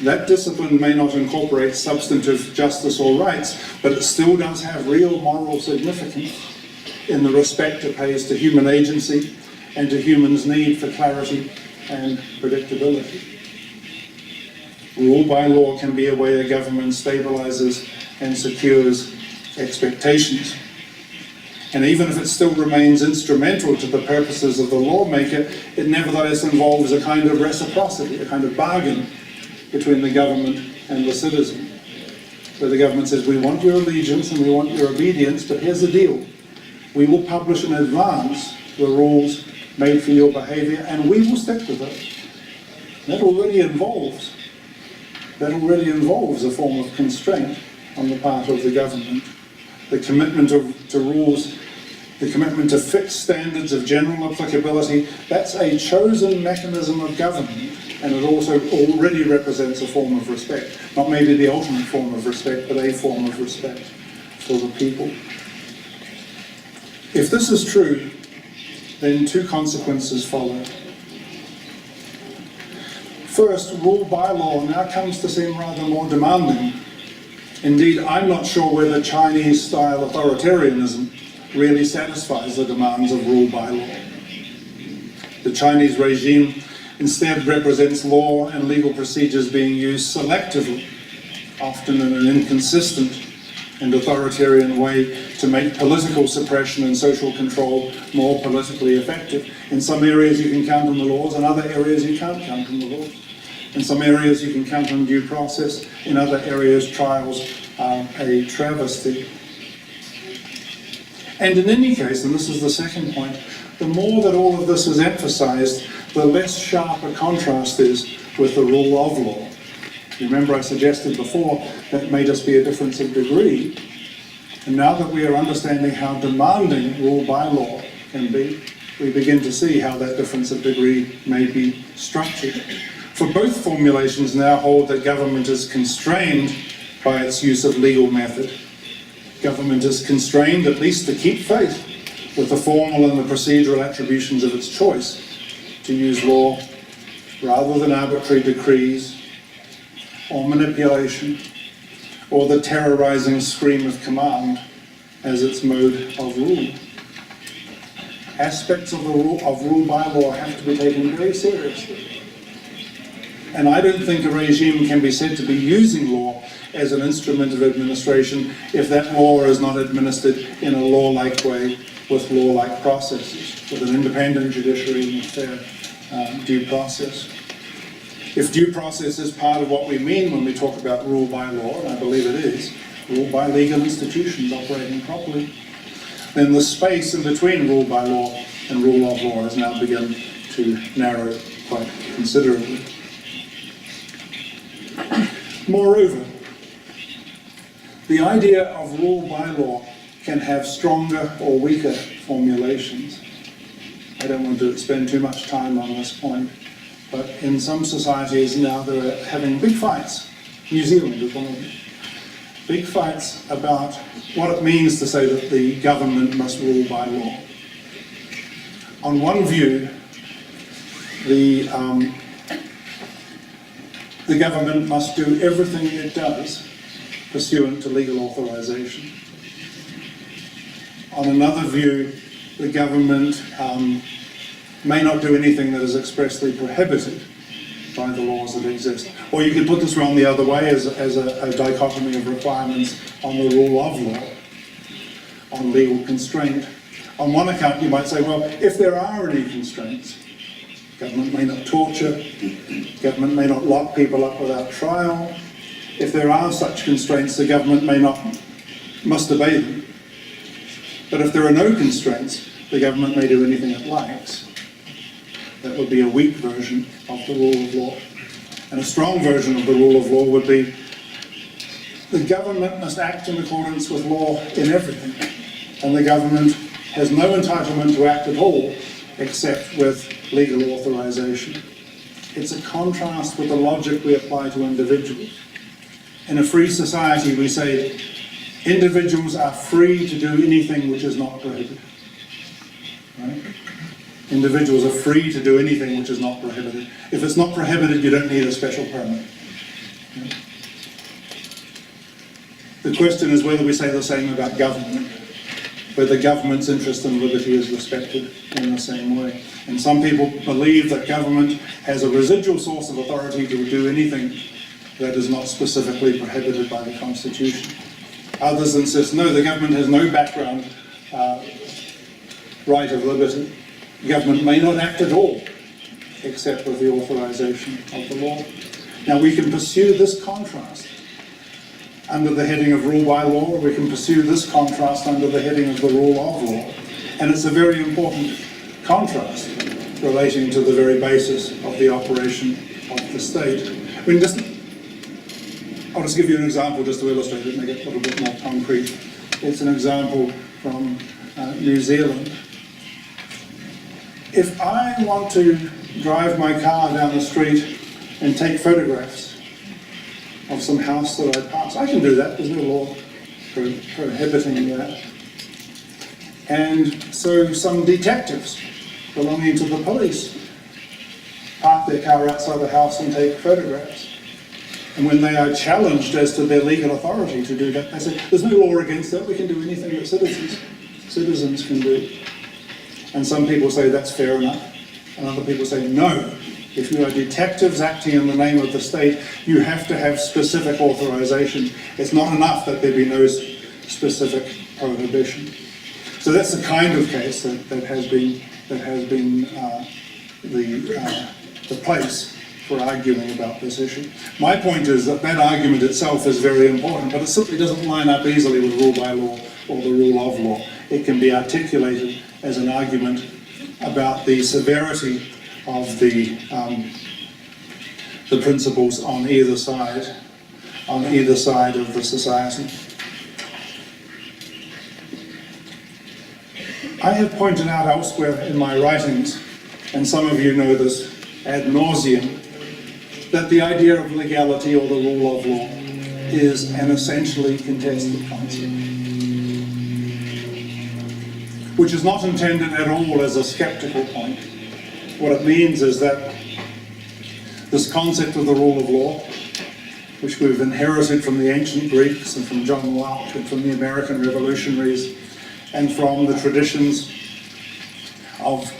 That discipline may not incorporate substantive justice or rights, but it still does have real moral significance in the respect it pays to human agency and to humans' need for clarity and predictability. Rule by law can be a way a government stabilizes and secures expectations. And even if it still remains instrumental to the purposes of the lawmaker, it nevertheless involves a kind of reciprocity, a kind of bargain between the government and the citizen, where the government says, we want your allegiance and we want your obedience, but here's the deal. We will publish in advance the rules made for your behavior, and we will stick to those. That already involves that already involves a form of constraint on the part of the government. The commitment to rules, the commitment to fixed standards of general applicability, that's a chosen mechanism of government, and it also already represents a form of respect. Not maybe the ultimate form of respect, but a form of respect for the people. If this is true, then two consequences follow. First, rule by law now comes to seem rather more demanding. Indeed, I'm not sure whether Chinese-style authoritarianism really satisfies the demands of rule by law. The Chinese regime instead represents law and legal procedures being used selectively, often in an inconsistent and authoritarian way to make political suppression and social control more politically effective. In some areas you can count on the laws, in other areas you can't count on the laws. In some areas you can count on due process, in other areas trials are a travesty. And in any case, and this is the second point, the more that all of this is emphasized, the less sharp a contrast is with the rule of law. Remember I suggested before that may just be a difference of degree, and now that we are understanding how demanding rule by law can be, we begin to see how that difference of degree may be structured. For both formulations now hold that government is constrained by its use of legal method. Government is constrained, at least to keep faith with the formal and the procedural attributions of its choice, to use law rather than arbitrary decrees or manipulation or the terrorizing scream of command as its mode of rule. Aspects of rule by law have to be taken very seriously. And I don't think a regime can be said to be using law as an instrument of administration if that law is not administered in a law-like way with law-like processes, with an independent judiciary and fair due process. If due process is part of what we mean when we talk about rule by law, and I believe it is, rule by legal institutions operating properly, then the space in between rule by law and rule of law has now begun to narrow quite considerably. Moreover, the idea of rule by law can have stronger or weaker formulations. I don't want to spend too much time on this point, but in some societies now they're having big fights. New Zealand is one of them. Big fights about what it means to say that the government must rule by law. On one view, the government must do everything it does pursuant to legal authorization. On another view, the government may not do anything that is expressly prohibited by the laws that exist. Or you could put this around the other way as a dichotomy of requirements on the rule of law, on legal constraint. On one account you might say, well, if there are any constraints, government may not torture, government may not lock people up without trial. If there are such constraints, the government must obey them. But if there are no constraints, the government may do anything it likes. That would be a weak version of the rule of law. And a strong version of the rule of law would be the government must act in accordance with law in everything, and the government has no entitlement to act at all except with legal authorization. It's a contrast with the logic we apply to individuals. In a free society, we say individuals are free to do anything which is not prohibited. Right? Individuals are free to do anything which is not prohibited. If it's not prohibited, you don't need a special permit. Right? The question is whether we say the same about government, whether government's interest in liberty is respected in the same way. And some people believe that government has a residual source of authority to do anything that is not specifically prohibited by the Constitution. Others insist, no, the government has no background right of liberty. The government may not act at all, except with the authorization of the law. Now we can pursue this contrast under the heading of rule by law, or we can pursue this contrast under the heading of the rule of law. And it's a very important contrast relating to the very basis of the operation of the state. I mean, just I'll just give you an example just to illustrate it, make it a little bit more concrete. It's an example from New Zealand. If I want to drive my car down the street and take photographs of some house that I pass, I can do that. There's no law prohibiting that. And so some detectives belonging to the police park their car outside the house and take photographs. And when they are challenged as to their legal authority to do that, they say, there's no law against that, we can do anything that citizens can do. And some people say that's fair enough, and other people say no. If you are detectives acting in the name of the state, you have to have specific authorization. It's not enough that there be no specific prohibition. So that's the kind of case that has been the place for arguing about this issue. My point is that that argument itself is very important, but it simply doesn't line up easily with rule by law or the rule of law. It can be articulated as an argument about the severity of the principles on either side of the society. I have pointed out elsewhere in my writings, and some of you know this ad nauseum, that the idea of legality or the rule of law is an essentially contested concept, which is not intended at all as a skeptical point. What it means is that this concept of the rule of law, which we've inherited from the ancient Greeks and from John Locke and from the American revolutionaries and from the traditions of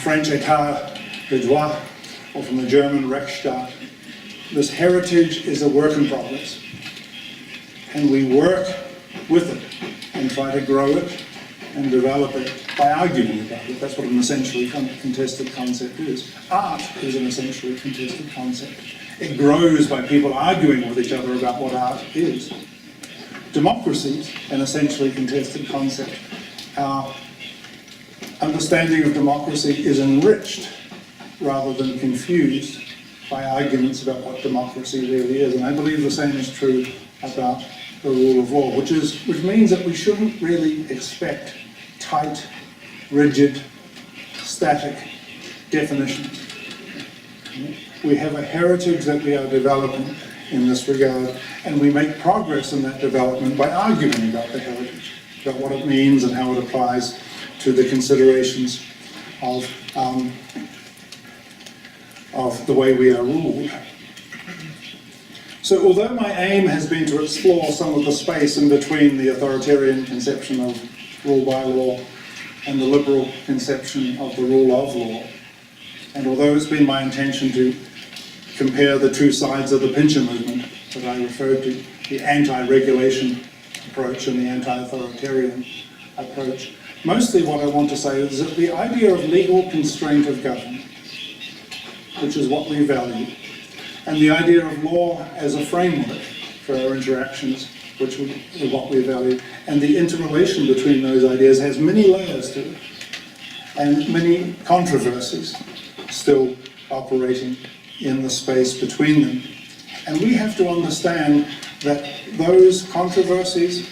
French état de droit or from the German Rechtsstaat, this heritage is a work in progress, and we work with it and try to grow it and develop it by arguing about it. That's what an essentially contested concept is. Art is an essentially contested concept. It grows by people arguing with each other about what art is. Democracy is an essentially contested concept. Our understanding of democracy is enriched rather than confused by arguments about what democracy really is. And I believe the same is true about the rule of law, which means that we shouldn't really expect tight, rigid, static definitions. We have a heritage that we are developing in this regard, and we make progress in that development by arguing about the heritage, about what it means and how it applies to the considerations of the way we are ruled. So although my aim has been to explore some of the space in between the authoritarian conception of rule by law and the liberal conception of the rule of law, and although it's been my intention to compare the two sides of the Pincher movement that I referred to, the anti-regulation approach and the anti-authoritarian approach, mostly what I want to say is that the idea of legal constraint of government, which is what we value, and the idea of law as a framework for our interactions, which is what we value, and the interrelation between those ideas has many layers to it, and many controversies still operating in the space between them. And we have to understand that those controversies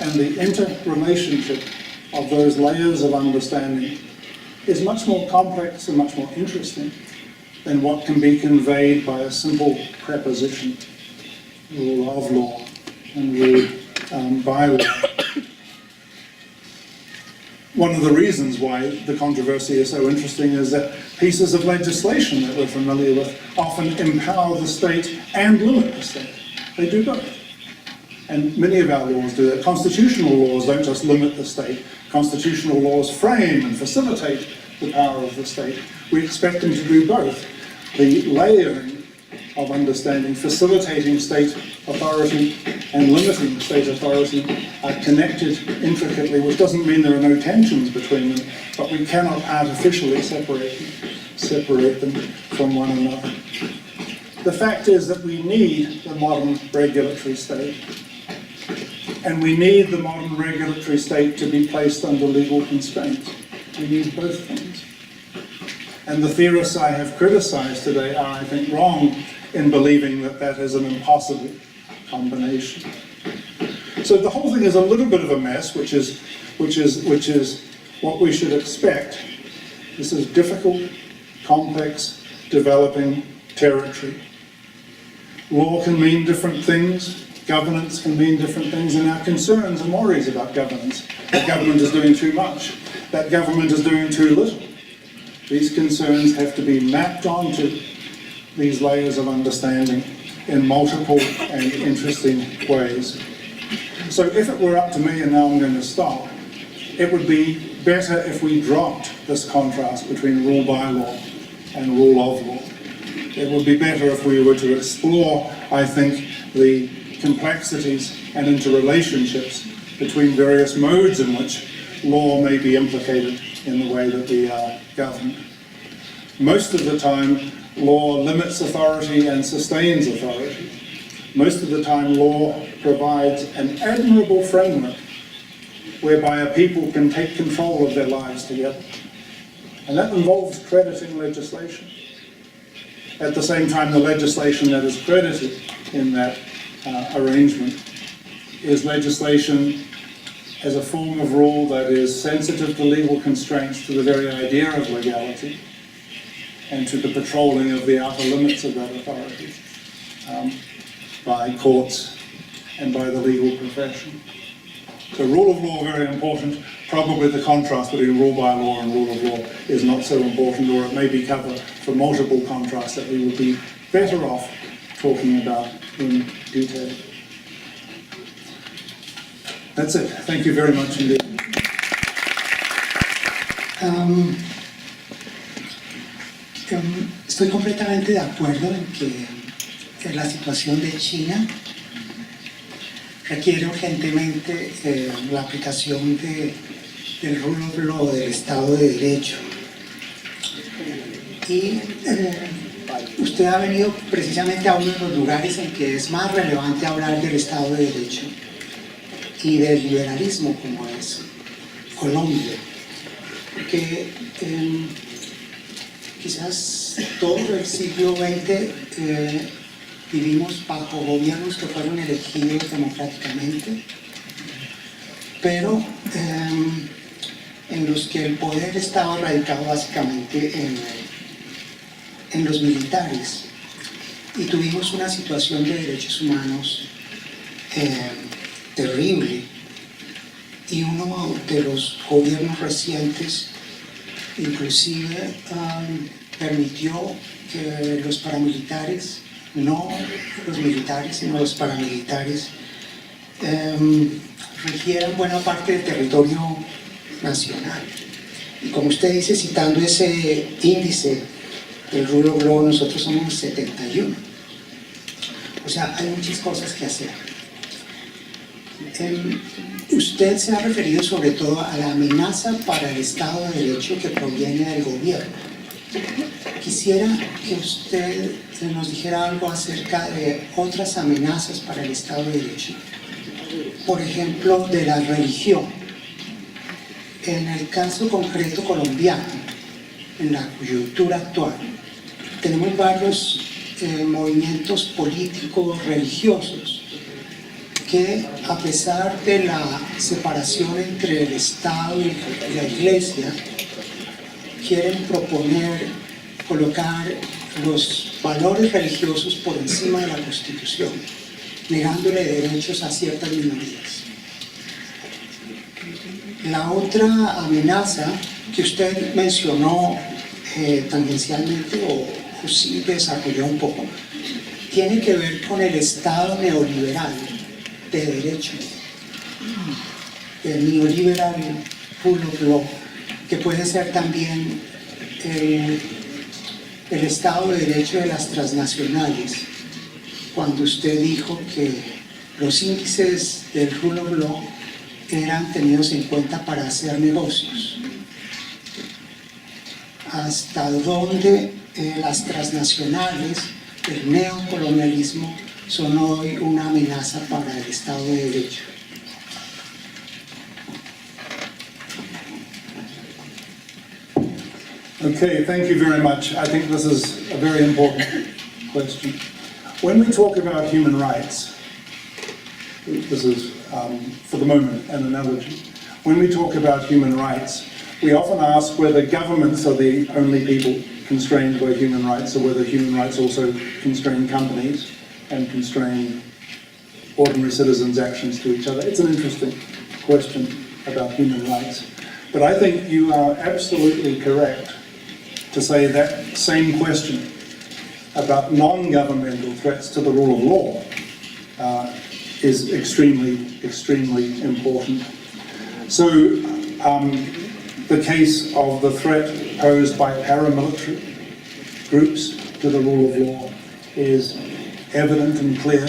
and the interrelationship of those layers of understanding is much more complex and much more interesting than what can be conveyed by a simple preposition, rule of law and rule by law. One of the reasons why the controversy is so interesting is that pieces of legislation that we're familiar with often empower the state and limit the state. They do both. And many of our laws do that. Constitutional laws don't just limit the state. Constitutional laws frame and facilitate the power of the state. We expect them to do both. The layering of understanding, facilitating state authority and limiting state authority are connected intricately, which doesn't mean there are no tensions between them, but we cannot artificially separate them from one another. The fact is that we need the modern regulatory state, and we need the modern regulatory state to be placed under legal constraints. We need both things. And the theorists I have criticized today are, I think, wrong in believing that that is an impossible combination. So the whole thing is a little bit of a mess, which is what we should expect. This is difficult, complex, developing territory. Law can mean different things, governance can mean different things, and our concerns and worries about governance. That government is doing too much, that government is doing too little. These concerns have to be mapped onto these layers of understanding in multiple and interesting ways. So if it were up to me, and now I'm going to stop, it would be better if we dropped this contrast between rule by law and rule of law. It would be better if we were to explore, I think, the complexities and interrelationships between various modes in which law may be implicated in the way that we are governed. Most of the time, law limits authority and sustains authority. Most of the time, law provides an admirable framework whereby a people can take control of their lives together. And that involves crediting legislation. At the same time, the legislation that is credited in that arrangement is legislation as a form of rule that is sensitive to legal constraints, to the very idea of legality, and to the patrolling of the outer limits of that authority by courts and by the legal profession. So rule of law, very important. Probably the contrast between rule by law and rule of law is not so important, or it may be covered for multiple contrasts that we would be better off talking about in detail. That's it. Thank you very much indeed. Estoy completamente de acuerdo en que la situación de China requiere urgentemente la aplicación del rule of law, del Estado de Derecho. Y usted ha venido precisamente a uno de los lugares en que es más relevante hablar del Estado de Derecho y del liberalismo, como es Colombia. Porque quizás todo el siglo XX vivimos bajo gobiernos que fueron elegidos democráticamente, pero en los que el poder estaba radicado básicamente en los militares, y tuvimos una situación de derechos humanos terrible, y uno de los gobiernos recientes inclusive permitió que los paramilitares, no los militares, sino los paramilitares, regieran buena parte del territorio nacional. Y como usted dice, citando ese índice del rule of law, nosotros somos 71. O sea, hay muchas cosas que hacer. Usted se ha referido sobre todo a la amenaza para el Estado de Derecho que proviene del gobierno. Quisiera que usted nos dijera algo acerca de otras amenazas para el Estado de Derecho. Por ejemplo, de la religión. En el caso concreto colombiano, en la coyuntura actual, tenemos varios movimientos políticos religiosos que, a pesar de la separación entre el Estado y la Iglesia, quieren colocar los valores religiosos por encima de la Constitución, negándole derechos a ciertas minorías. La otra amenaza que usted mencionó tangencialmente o sí desarrolló un poco, tiene que ver con el Estado neoliberal de derecho, el neoliberal rule of law, que puede ser también el Estado de Derecho de las transnacionales, cuando usted dijo que los índices del rule of law eran tenidos en cuenta para hacer negocios. Hasta dónde las transnacionales, el neocolonialismo, son hoy una amenaza para el Estado de Derecho. Okay, thank you very much. I think this is a very important question. When we talk about human rights, this is, for the moment, an analogy. When we talk about human rights, we often ask whether governments are the only people constrained by human rights, or whether human rights also constrain companies and constrain ordinary citizens' actions to each other. It's an interesting question about human rights. But I think you are absolutely correct to say that same question about non-governmental threats to the rule of law is extremely, extremely important. So the case of the threat posed by paramilitary groups to the rule of law is evident and clear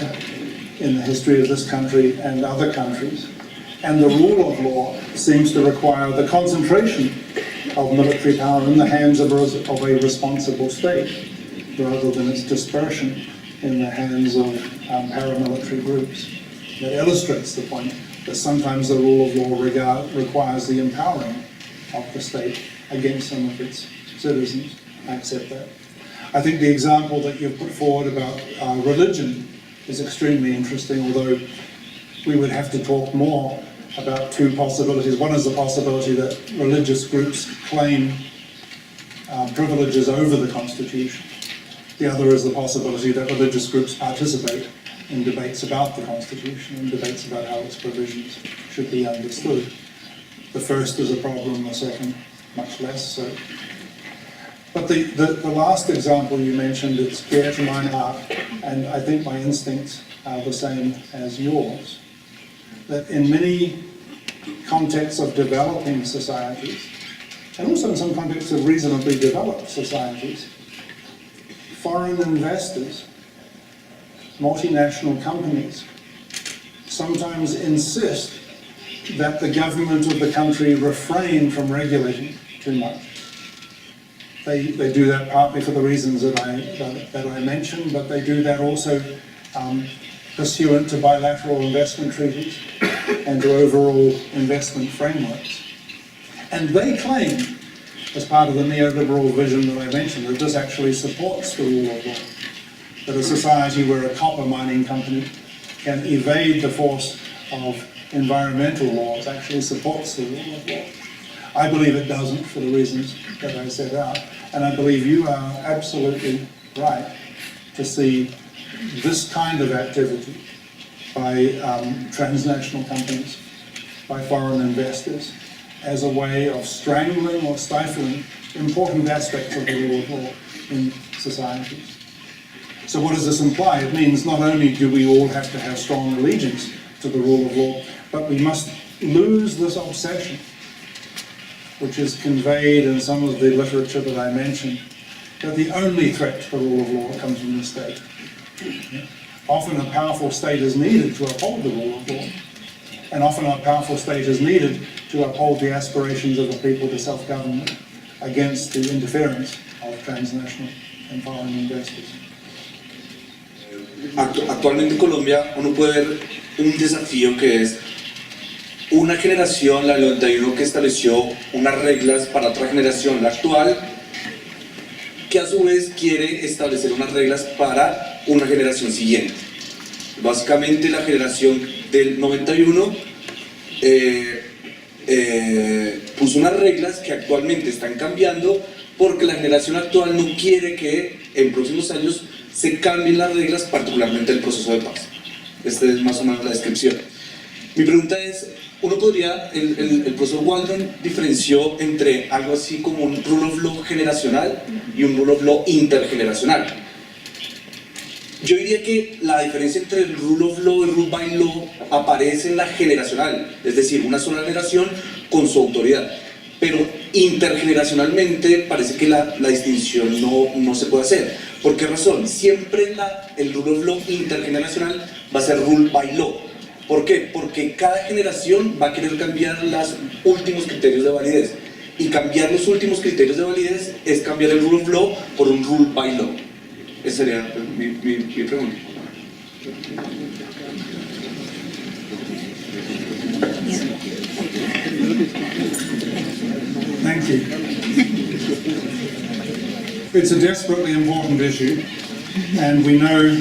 in the history of this country and other countries. And the rule of law seems to require the concentration of military power in the hands of a responsible state, rather than its dispersion in the hands of paramilitary groups. That illustrates the point that sometimes the rule of law requires the empowering of the state against some of its citizens. I accept that. I think the example that you've put forward about religion is extremely interesting, although we would have to talk more about two possibilities. One is the possibility that religious groups claim privileges over the Constitution. The other is the possibility that religious groups participate in debates about the Constitution and debates about how its provisions should be understood. The first is a problem, the second much less so. But the last example you mentioned, it's dear to my heart, and I think my instincts are the same as yours, that in many contexts of developing societies, and also in some contexts of reasonably developed societies, foreign investors, multinational companies, sometimes insist that the government of the country refrain from regulating too much. They do that partly for the reasons that I mentioned, but they do that also pursuant to bilateral investment treaties and to overall investment frameworks. And they claim, as part of the neoliberal vision that I mentioned, that this actually supports the rule of law. That a society where a copper mining company can evade the force of environmental laws actually supports the rule of law. I believe it doesn't, for the reasons that I set out, and I believe you are absolutely right to see this kind of activity by transnational companies, by foreign investors, as a way of strangling or stifling important aspects of the rule of law in societies. So what does this imply? It means not only do we all have to have strong allegiance to the rule of law, but we must lose this obsession, which is conveyed in some of the literature that I mentioned, that the only threat to the rule of law comes from the state. Often a powerful state is needed to uphold the rule of law, and often a powerful state is needed to uphold the aspirations of the people to self-government against the interference of transnational and foreign investors. Actualmente en Colombia uno puede ver un desafío que es una generación, la del 91, que estableció unas reglas para otra generación, la actual, que a su vez quiere establecer unas reglas para una generación siguiente. Básicamente la generación del 91 puso unas reglas que actualmente están cambiando porque la generación actual no quiere que en próximos años se cambien las reglas, particularmente el proceso de paz. Esta es más o menos la descripción. Mi pregunta es, el profesor Waldron diferenció entre algo así como un rule of law generacional y un rule of law intergeneracional. Yo diría que la diferencia entre el rule of law y rule by law aparece en la generacional, es decir, una sola generación con su autoridad. Pero intergeneracionalmente parece que la distinción no se puede hacer. ¿Por qué razón? Siempre el rule of law intergeneracional va a ser rule by law. ¿Por qué? Porque cada generación va a querer cambiar los últimos criterios de validez. Y cambiar los últimos criterios de validez es cambiar el rule of law por un rule by law. Esa sería mi pregunta. Thank you. It's a desperately important issue, and we know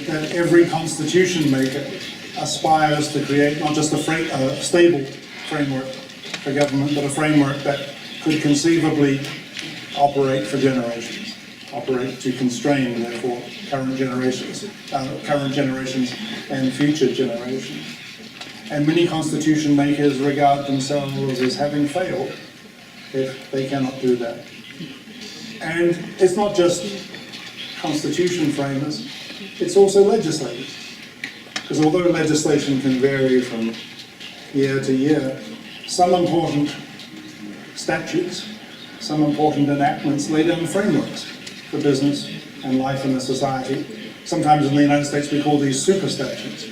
that every constitution maker aspires to create not just a stable framework for government, but a framework that could conceivably operate for generations, operate to constrain, therefore, current generations and future generations. And many constitution makers regard themselves as having failed if they cannot do that. And it's not just constitution framers, it's also legislators. Because although legislation can vary from year to year, some important statutes, some important enactments lay down frameworks for business and life in a society. Sometimes in the United States we call these super statutes,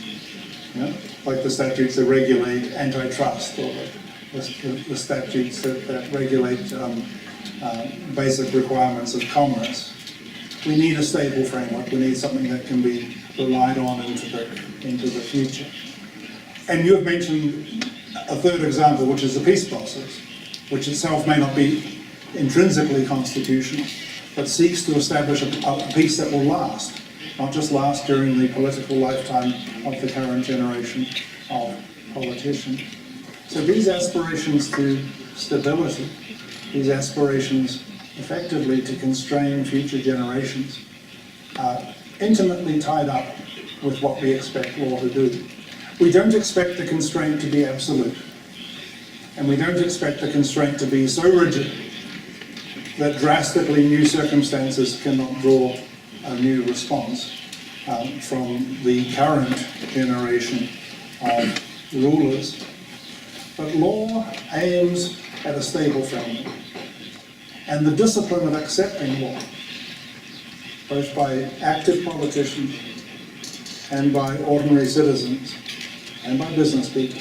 like the statutes that regulate antitrust, or the statutes that regulate basic requirements of commerce. We need a stable framework. We need something that can be relied on into the future. And you have mentioned a third example, which is the peace process, which itself may not be intrinsically constitutional, but seeks to establish a peace that will last, not just last during the political lifetime of the current generation of politicians. So these aspirations to stability, these aspirations effectively to constrain future generations, are intimately tied up with what we expect law to do. We don't expect the constraint to be absolute, and we don't expect the constraint to be so rigid that drastically new circumstances cannot draw a new response from the current generation of rulers. But law aims at a stable framework, and the discipline of accepting law, both by active politicians and by ordinary citizens and by business people,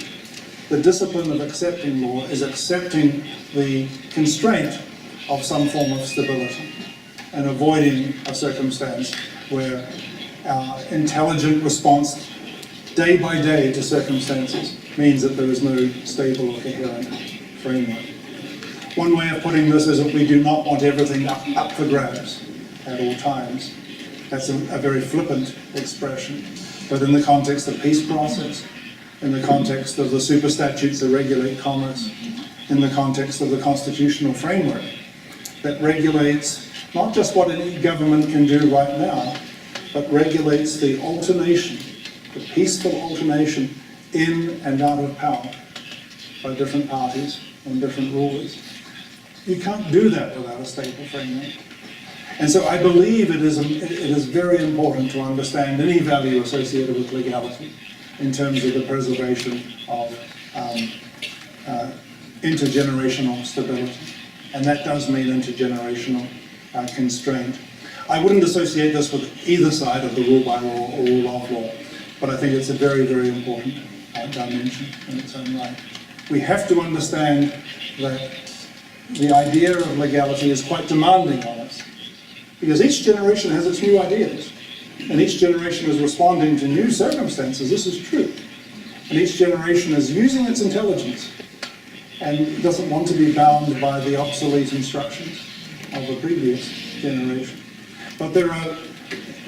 the discipline of accepting law is accepting the constraint of some form of stability and avoiding a circumstance where our intelligent response day by day to circumstances means that there is no stable or coherent framework. One way of putting this is that we do not want everything up for grabs at all times. That's a very flippant expression, but in the context of peace process, in the context of the super statutes that regulate commerce, in the context of the constitutional framework that regulates not just what any government can do right now, but regulates the alternation, the peaceful alternation in and out of power by different parties and different rulers. You can't do that without a stable framework. And so I believe it is very important to understand any value associated with legality in terms of the preservation of intergenerational stability. And that does mean intergenerational constraint. I wouldn't associate this with either side of the rule by law or rule of law, but I think it's a very, very important dimension in its own right. We have to understand that the idea of legality is quite demanding on us, because each generation has its new ideas, and each generation is responding to new circumstances. This is true. And each generation is using its intelligence and doesn't want to be bound by the obsolete instructions of the previous generation. But there are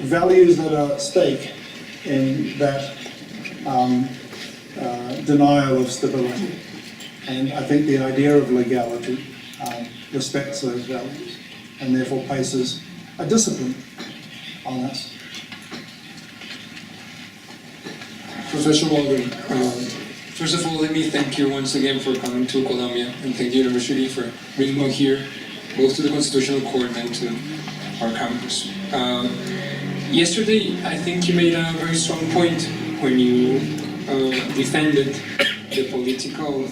values that are at stake in that denial of stability. And I think the idea of legality respects those values and therefore places a discipline on us. Professor Waldron, first of all, let me thank you once again for coming to Colombia, and thank the university for bringing me here, both to the Constitutional Court and to our campus. Yesterday, I think you made a very strong point when you defended the political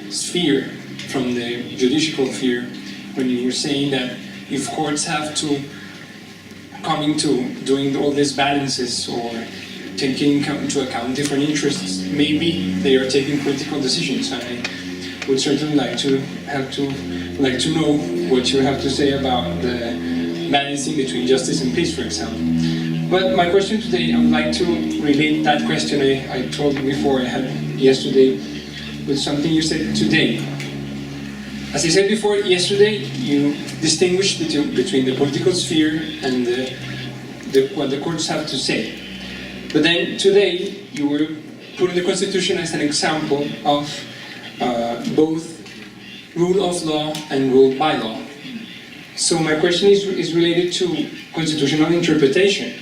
sphere from the judicial sphere, when you were saying that if courts have to come into doing all these balances or taking into account different interests, maybe they are taking political decisions. And I would certainly like to know what you have to say about the balancing between justice and peace, for example. But my question today, I would like to relate that question I told you before I had yesterday with something you said today. As I said before, yesterday you distinguished between the political sphere and what the courts have to say. But then today you were putting the Constitution as an example of both rule of law and rule by law. So my question is related to constitutional interpretation.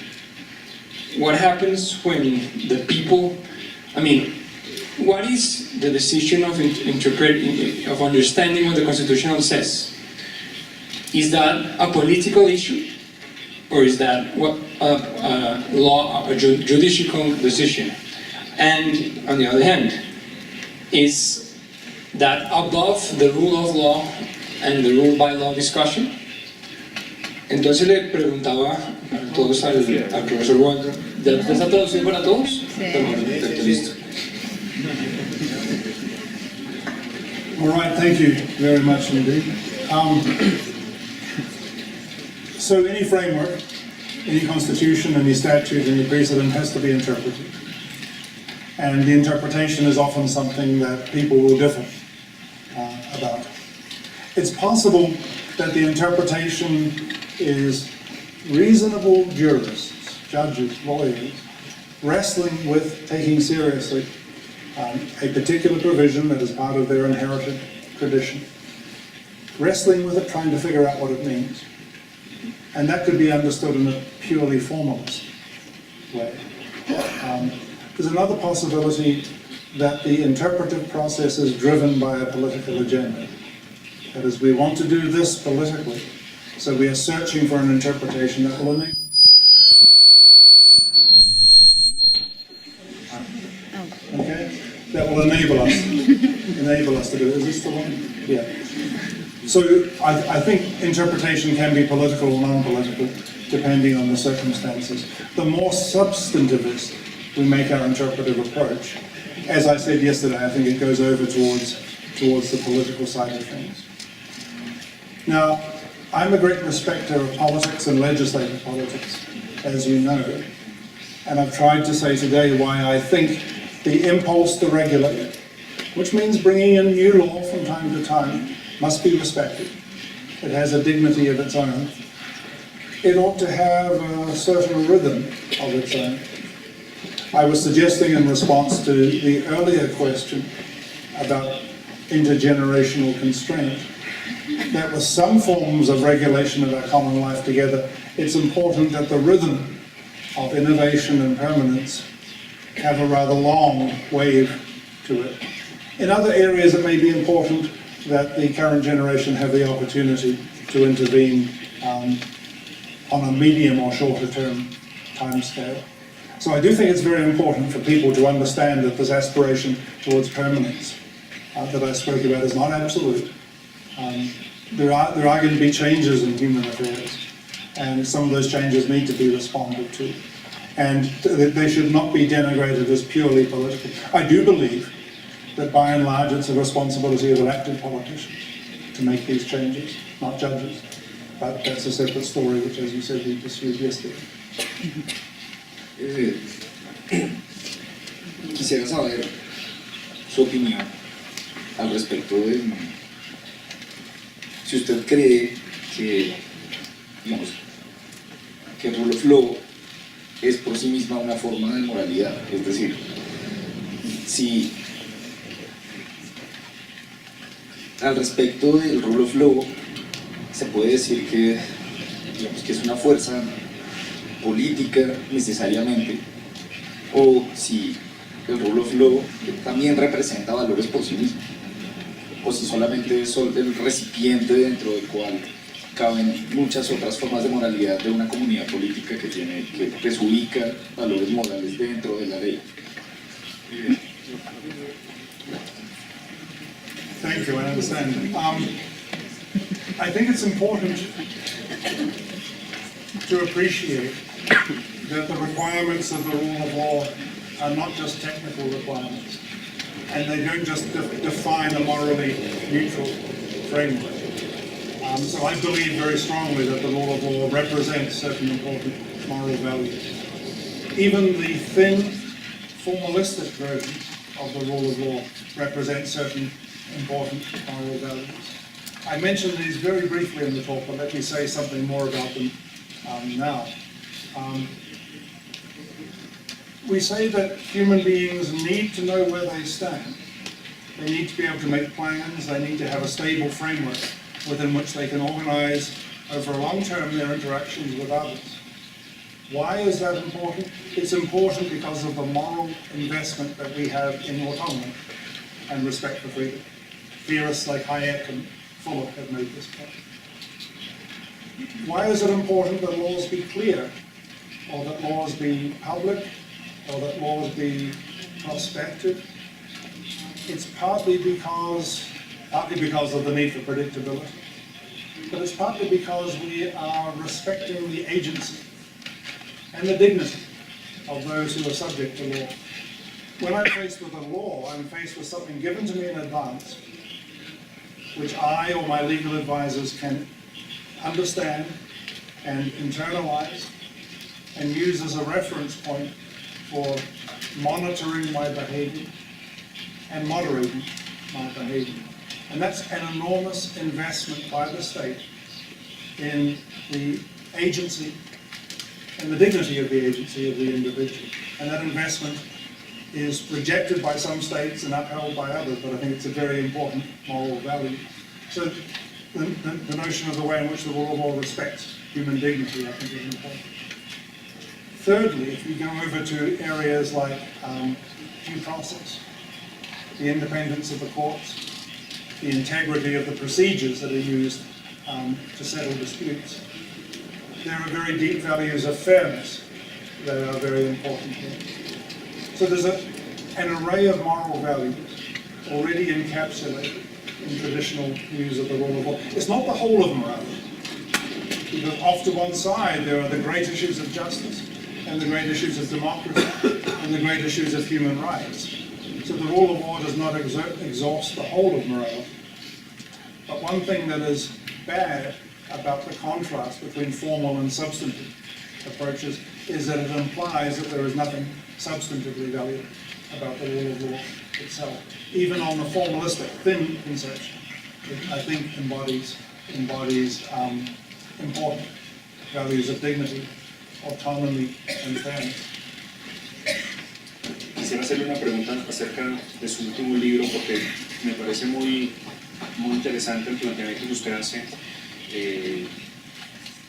What happens when the people, what is the decision of of understanding what the Constitution says? Is that a political issue? Or is that a judicial decision? And on the other hand, is that above the rule of law and the rule by law discussion? Entonces le preguntaba a todos al profesor Waldron, ¿ya está traducido para todos? Sí. Perfecto, listo. All right, thank you very much indeed. So any framework, any constitution, any statute, any precedent has to be interpreted. And the interpretation is often something that people will differ about. It's possible that the interpretation is reasonable jurists, judges, lawyers, wrestling with taking seriously a particular provision that is part of their inherited tradition, wrestling with it, trying to figure out what it means. And that could be understood in a purely formalist way. There's another possibility that the interpretive process is driven by a political agenda. That is, we want to do this politically, so we are searching for an interpretation that will enable. Okay? That will enable us to do it. Is this the one? Yeah. So I think interpretation can be political or non-political, depending on the circumstances. The more substantivist we make our interpretive approach, as I said yesterday, I think it goes over towards the political side of things. Now, I'm a great respecter of politics and legislative politics, as you know, and I've tried to say today why I think the impulse to regulate, which means bringing in new law from time to time, must be respected. It has a dignity of its own. It ought to have a certain rhythm of its own. I was suggesting in response to the earlier question about intergenerational constraint that with some forms of regulation of our common life together, it's important that the rhythm of innovation and permanence have a rather long wave to it. In other areas, it may be important that the current generation have the opportunity to intervene on a medium or shorter term time scale. So I do think it's very important for people to understand that this aspiration towards permanence that I spoke about is not absolute. There are going to be changes in human affairs, and some of those changes need to be responded to. And they should not be denigrated as purely political. I do believe that by and large it's a responsibility of elected politicians to make these changes, not judges. But that's a separate story, which, as you said, we pursued yesterday. Quisiera saber su opinión al respecto de si usted cree que, digamos, que el rule of law es por sí misma una forma de moralidad, es decir, si al respecto del rule of law se puede decir que, digamos, que es una fuerza política necesariamente, o si el rule of law también representa valores por sí mismo, o si solamente es el recipiente dentro del cual caben muchas otras formas de moralidad de una comunidad política que pues ubica valores morales dentro de la ley. Thank you, I understand. I think it's important to appreciate that the requirements of the rule of law are not just technical requirements, and they don't just define a morally neutral framework. So I believe very strongly that the rule of law represents certain important moral values. Even the thin, formalistic versions of the rule of law represent certain important moral values. I mentioned these very briefly in the talk, but let me say something more about them now. we say that human beings need to know where they stand. They need to be able to make plans, they need to have a stable framework within which they can organize over a long term their interactions with others. Why is that important? It's important because of the moral investment that we have in autonomy and respect for freedom. Theorists like Hayek and Fuller have made this point. Why is it important that laws be clear, or that laws be public, or that laws be prospective? It's partly because of the need for predictability, but it's partly because we are respecting the agency and the dignity of those who are subject to law. When I'm faced with a law, I'm faced with something given to me in advance, which I or my legal advisors can understand and internalize and use as a reference point for monitoring my behavior and moderating my behavior. And that's an enormous investment by the state in the agency and the dignity of the agency of the individual. And that investment is rejected by some states and upheld by others, but I think it's a very important moral value. So the notion of the way in which the rule of law respects human dignity, I think, is important. Thirdly, if we go over to areas like due process, the independence of the courts, the integrity of the procedures that are used to settle disputes, there are very deep values of fairness that are very important here. So there's an array of moral values already encapsulated in traditional views of the rule of law. It's not the whole of morality, because off to one side there are the great issues of justice, and the great issues of democracy, and the great issues of human rights. So the rule of law does not exhaust the whole of morality. But one thing that is bad about the contrast between formal and substantive approaches is that it implies that there is nothing substantively valuable about the rule of law itself. Even on the formalistic, thin conception, it, I think, embodies important values of dignity, autonomy, and fairness. Quisiera hacerle una pregunta acerca de su último libro, porque me parece muy interesante el planteamiento que usted hace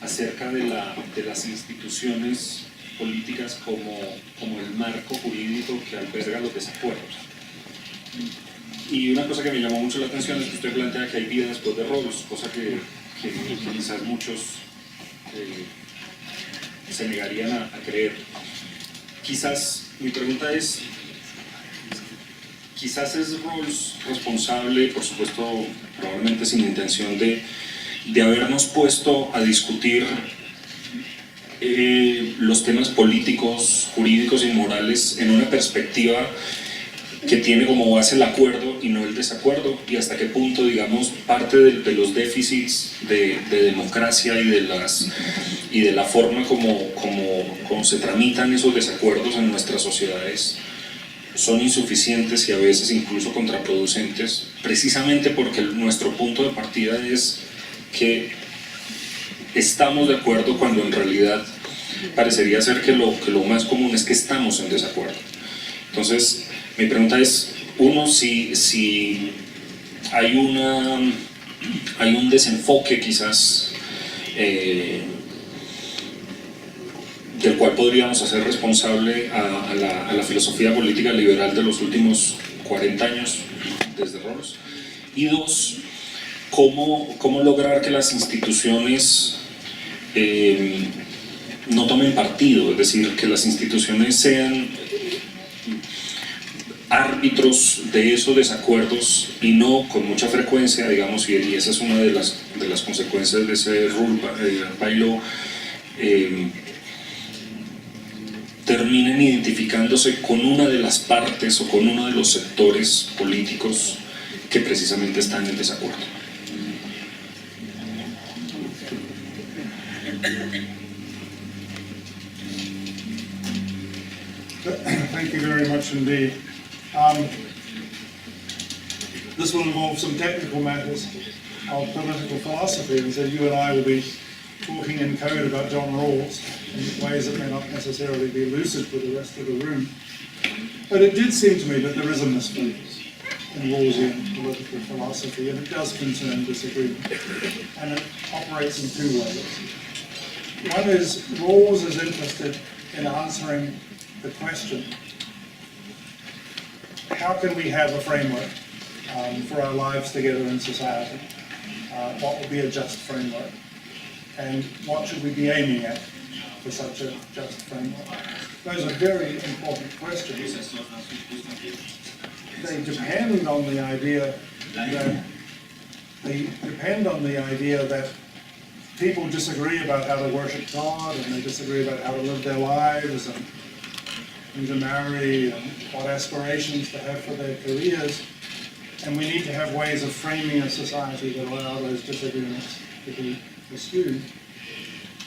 acerca de las instituciones políticas como el marco jurídico que alberga los desacuerdos. Y una cosa que me llamó mucho la atención es que usted plantea que hay vida después de Rawls, cosa que quizás muchos se negarían a creer. Quizás, mi pregunta es, quizás es Rawls responsable, por supuesto, probablemente sin intención de habernos puesto a discutir los temas políticos, jurídicos y morales en una perspectiva que tiene como base el acuerdo y no el desacuerdo, y hasta qué punto, digamos, parte de los déficits de democracia y de la forma como se tramitan esos desacuerdos en nuestras sociedades son insuficientes y a veces incluso contraproducentes, precisamente porque nuestro punto de partida es que estamos de acuerdo cuando en realidad parecería ser que lo más común es que estamos en desacuerdo. Entonces, mi pregunta es, uno, si hay un desenfoque quizás del cual podríamos hacer responsable a la filosofía política liberal de los últimos 40 años desde Rawls. Y dos, ¿cómo lograr que las instituciones no tomen partido? Es decir, que las instituciones sean árbitros de esos desacuerdos y no con mucha frecuencia, digamos, y esa es una de las consecuencias de ese rule by law, terminen identificándose con una de las partes o con uno de los sectores políticos que precisamente están en desacuerdo. Thank you very much indeed. This will involve some technical matters of political philosophy, and so you and I will be talking in code about John Rawls. in ways that may not necessarily be lucid for the rest of the room. But it did seem to me that there is a misfocus in Rawlsian political philosophy, and it does concern disagreement. And it operates in two ways. One is Rawls is interested in answering the question, how can we have a framework for our lives together in society? What would be a just framework? And what should we be aiming at for such a just framework? Those are very important questions. They depend on the idea that people disagree about how to worship God, and they disagree about how to live their lives, and who to marry, and what aspirations to have for their careers. And we need to have ways of framing a society that allow those disagreements to be pursued.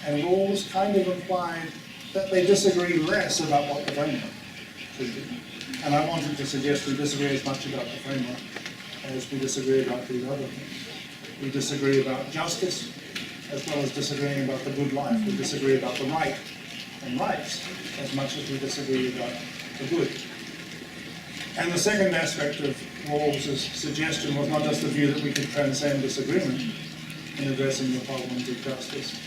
And Rawls kind of implied that they disagree less about what the framework should be. And I wanted to suggest we disagree as much about the framework as we disagree about these other things. We disagree about justice as well as disagreeing about the good life. We disagree about the right and rights as much as we disagree about the good. And the second aspect of Rawls' suggestion was not just the view that we could transcend disagreement in addressing the problems of justice,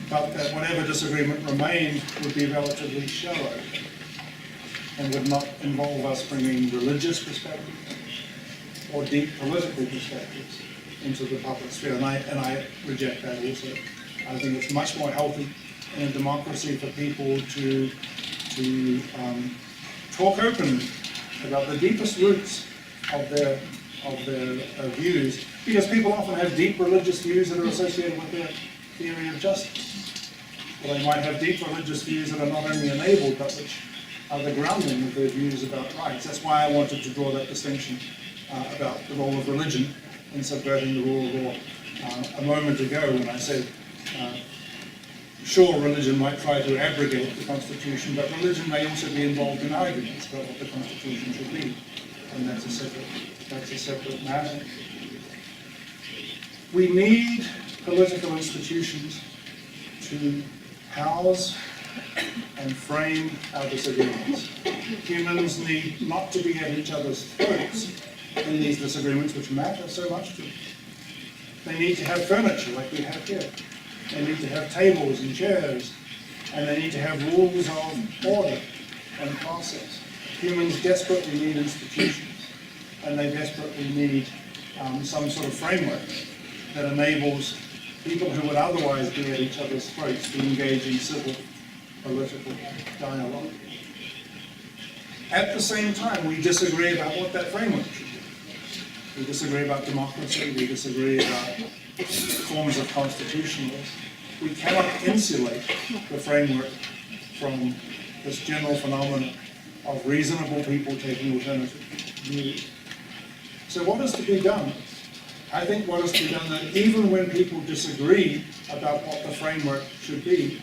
but that whatever disagreement remained would be relatively shallow and would not involve us bringing religious perspectives or deep political perspectives into the public sphere. And I reject that also. I think it's much more healthy in a democracy for people to talk openly about the deepest roots of their views, because people often have deep religious views that are associated with their theory of justice. Or they might have deep religious views that are not only enabled, but which are the grounding of their views about rights. That's why I wanted to draw that distinction about the role of religion in subverting the rule of law a moment ago when I said, sure, religion might try to abrogate the Constitution, but religion may also be involved in arguments about what the Constitution should be, and that's a separate matter. We need political institutions to house and frame our disagreements. Humans need not to be at each other's throats in these disagreements which matter so much to them. They need to have furniture like we have here. They need to have tables and chairs, and they need to have rules of order and process. Humans desperately need institutions, and they desperately need some sort of framework that enables people who would otherwise be at each other's throats to engage in civil political dialogue. At the same time, we disagree about what that framework should be. We disagree about democracy, we disagree about forms of constitutionalism. We cannot insulate the framework from this general phenomenon of reasonable people taking alternative views. So what is to be done? I think what is to be done is that even when people disagree about what the framework should be,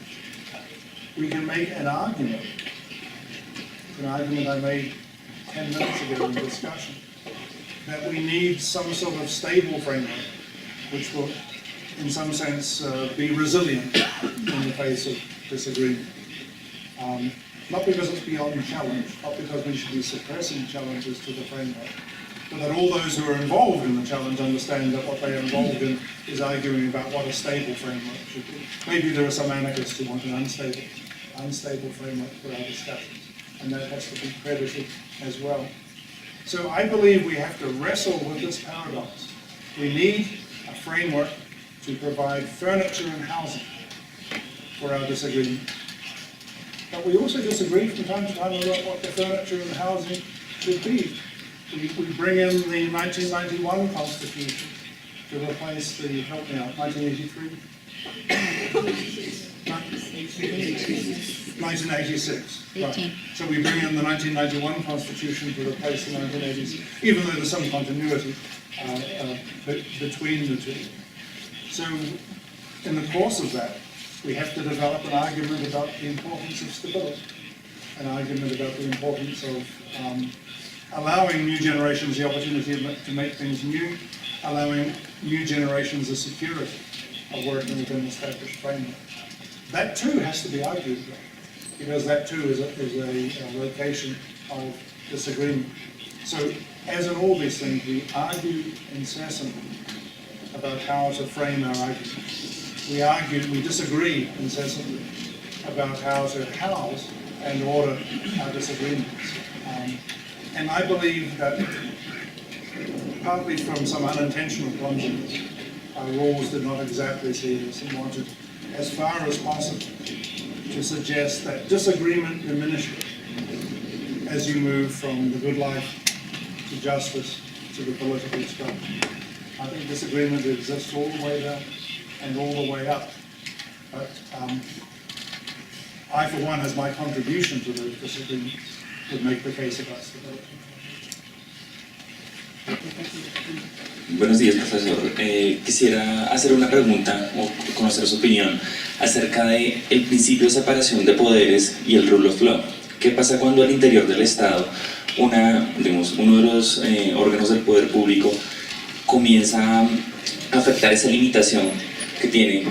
we can make an argument I made 10 minutes ago in discussion, that we need some sort of stable framework which will, in some sense, be resilient in the face of disagreement. Not because it's beyond challenge, not because we should be suppressing challenges to the framework, but that all those who are involved in the challenge understand that what they are involved in is arguing about what a stable framework should be. Maybe there are some anarchists who want an unstable framework for our discussions, and that has to be credited as well. So I believe we have to wrestle with this paradox. We need a framework to provide furniture and housing for our disagreement. But we also disagree from time to time about what the furniture and housing should be. We bring in the 1991 Constitution to replace the, help me out, 1983? 1986. Right. So we bring in the 1991 Constitution to replace the 1986, even though there's some continuity between the two. So in the course of that, we have to develop an argument about the importance of stability, an argument about the importance of allowing new generations the opportunity to make things new, allowing new generations the security of working within an established framework. that too has to be argued about, because that too is a location of disagreement. So, as in all these things, we argue incessantly about how to frame our arguments. We disagree incessantly about how to house and order our disagreements. And I believe that partly from some unintentional clumsiness, our rules did not exactly see this and wanted, as far as possible, to suggest that disagreement diminishes as you move from the good life to justice to the political structure. I think disagreement exists all the way down and all the way up. But I, for one, as my contribution to those disagreements, would make the case about stability. Buenos días, profesor. Quisiera hacer una pregunta o conocer su opinión acerca de el principio de separación de poderes y el rule of law. ¿Qué pasa cuando al interior del Estado uno de los órganos del poder público comienza a afectar esa limitación que tiene,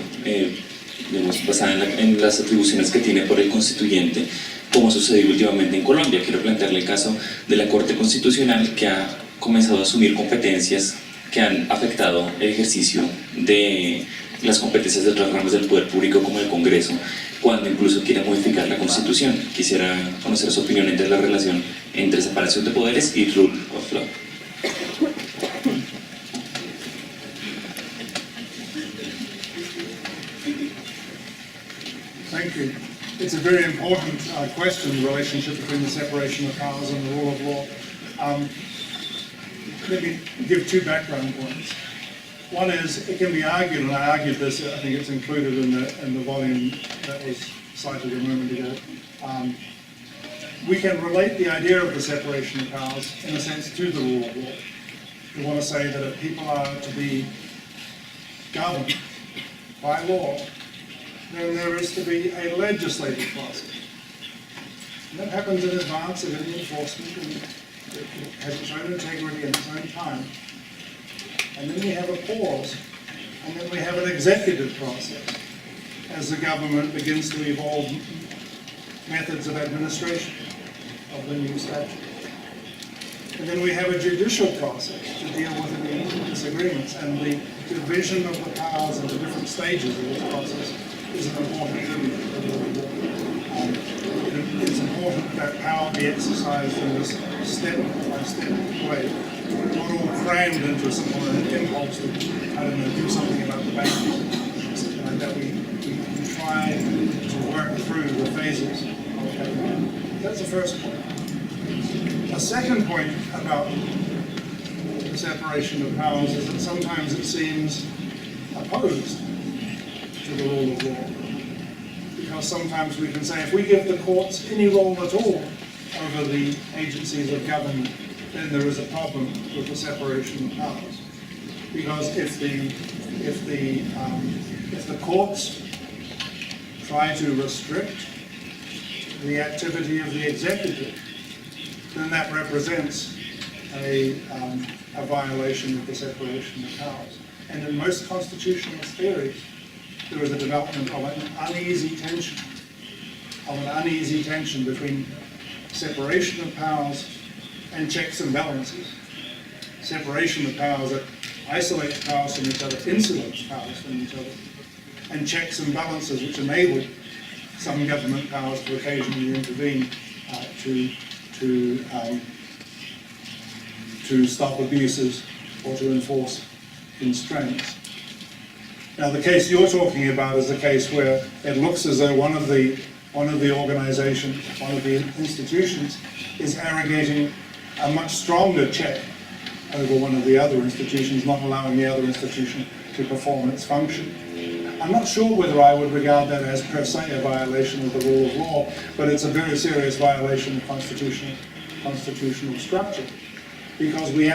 basada en las atribuciones que tiene por el constituyente, como sucedió últimamente en Colombia? Quiero plantearle el caso de la Corte Constitucional, que ha comenzado a asumir competencias que han afectado el ejercicio de las competencias de otras ramas del poder público, como el Congreso, cuando incluso quiere modificar la Constitución. Quisiera conocer su opinión entre la relación entre separación de poderes y rule of law. Thank you. It's a very important question, the relationship between the separation of powers and the rule of law. Let me give two background points. One is, it can be argued, and I argued this, I think it's included in the volume that was cited a moment ago. We can relate the idea of the separation of powers, in a sense, to the rule of law. We want to say that if people are to be governed by law, then there is to be a legislative process. And that happens in advance of any enforcement, and it has its own integrity and its own time. And then we have a pause, and then we have an executive process as the government begins to evolve methods of administration of the new statute. And then we have a judicial process to deal with any disagreements, and the division of the powers into different stages of this process is an important thing. It's important that power be exercised in this step-by-step way, not all crammed into some kind of impulse to, do something about the banks, something like that. We try to work through the phases of government. That's the first point. A second point about the separation of powers is that sometimes it seems opposed to the rule of law. Because sometimes we can say, if we give the courts any role at all over the agencies of government, then there is a problem with the separation of powers. Because if the courts try to restrict the activity of the executive, then that represents a violation of the separation of powers. And in most constitutionalist theories, there is a development of an uneasy tension between separation of powers and checks and balances. Separation of powers that isolates powers from each other, insulates powers from each other, and checks and balances which enable some government powers to occasionally intervene to stop abuses or to enforce constraints. Now, the case you're talking about is a case where it looks as though one of the organizations, one of the institutions, is arrogating a much stronger check over one of the other institutions, not allowing the other institution to perform its function. I'm not sure whether I would regard that as per se a violation of the rule of law, but it's a very serious violation of constitutional structure, because we